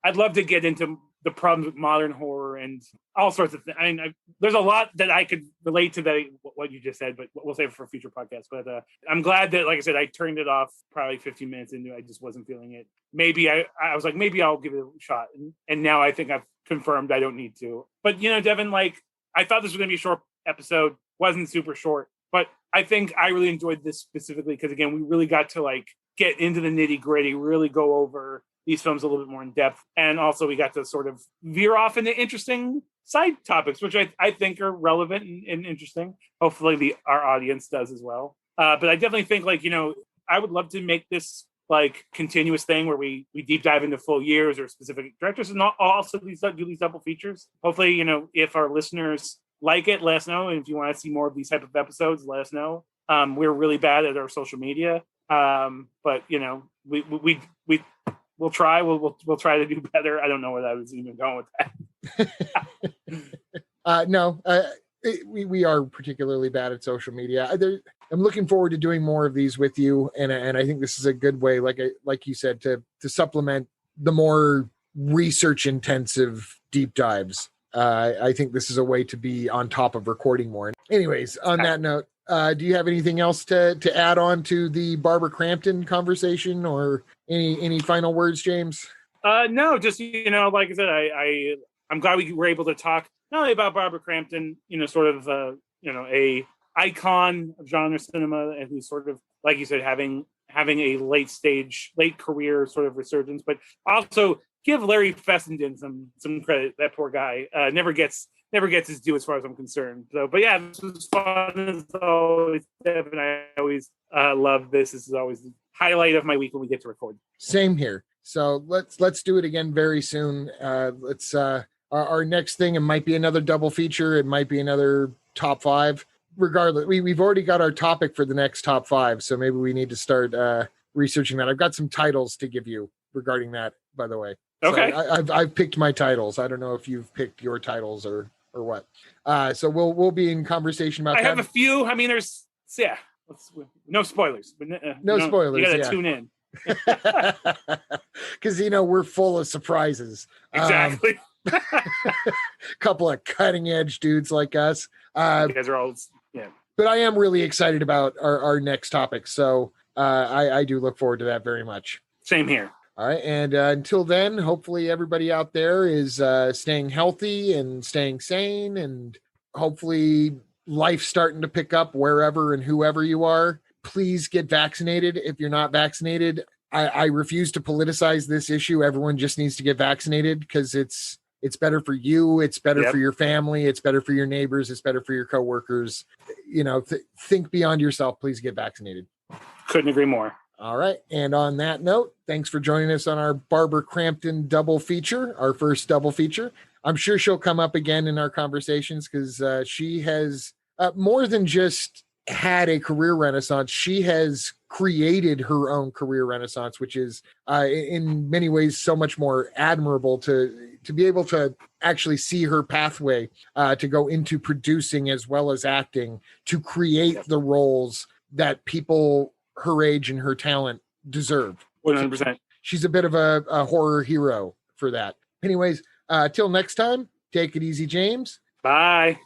I'd love to get into the problems with modern horror and all sorts of things. I mean, there's a lot that I could relate to that, what you just said, but we'll save it for a future podcast. But I'm glad that, like I said, I turned it off probably 15 minutes into it. I just wasn't feeling it. Maybe I was like, maybe I'll give it a shot. And now I think I've confirmed I don't need to. But, you know, Devin, like, I thought this was going to be a short episode. Wasn't super short. But I think I really enjoyed this specifically because, again, we really got to, like, get into the nitty gritty, really go over these films a little bit more in depth. And also we got to sort of veer off into interesting side topics, which I think are relevant and interesting. Hopefully our audience does as well. But I definitely think, like, you know, I would love to make this like continuous thing where we deep dive into full years or specific directors, and also do these double features. Hopefully, you know, if our listeners like it, let us know. And if you want to see more of these type of episodes, let us know. We're really bad at our social media. But you know, we'll try. We'll try to do better. I don't know where I was even going with that. No, we are particularly bad at social media. I'm looking forward to doing more of these with you, and I think this is a good way, like you said, to supplement the more research intensive deep dives. I think this is a way to be on top of recording more. Anyways, on that note, do you have anything else to add on to the Barbara Crampton conversation, or any final words, James? No, just, you know, like I said, I'm glad we were able to talk not only about Barbara Crampton, you know, sort of, you know, a icon of genre cinema, and who's sort of, like you said, having a late career sort of resurgence, but also give Larry Fessenden some credit. That poor guy never gets never gets his due as far as I'm concerned. So, but yeah, this was fun as always, Devin. I always love this. This is always the highlight of my week when we get to record. Same here. So let's do it again very soon. Our next thing, it might be another double feature. It might be another top 5. Regardless, we've already got our topic for the next top 5. So maybe we need to start researching that. I've got some titles to give you regarding that, by the way. Okay. So I've picked my titles. I don't know if you've picked your titles or what. So we'll be in conversation about I have a few. I mean, there's no spoilers. But, no spoilers. You got to tune in. Because we're full of surprises. Exactly. Couple of cutting edge dudes like us. You guys are all But I am really excited about our next topic. So I do look forward to that very much. Same here. All right. And until then, hopefully everybody out there is staying healthy and staying sane, and hopefully life's starting to pick up wherever and whoever you are. Please get vaccinated. If you're not vaccinated, I refuse to politicize this issue. Everyone just needs to get vaccinated because it's better for you. It's better for your family. It's better for your neighbors. It's better for your coworkers. Think beyond yourself. Please get vaccinated. Couldn't agree more. All right. And on that note, thanks for joining us on our Barbara Crampton double feature, our first double feature. I'm sure she'll come up again in our conversations because she has more than just had a career renaissance. She has created her own career renaissance, which is in many ways so much more admirable to be able to actually see her pathway to go into producing as well as acting, to create the roles that people her age and her talent deserve. 100%. She's a bit of a horror hero for that. Anyways, till next time, take it easy, James. Bye.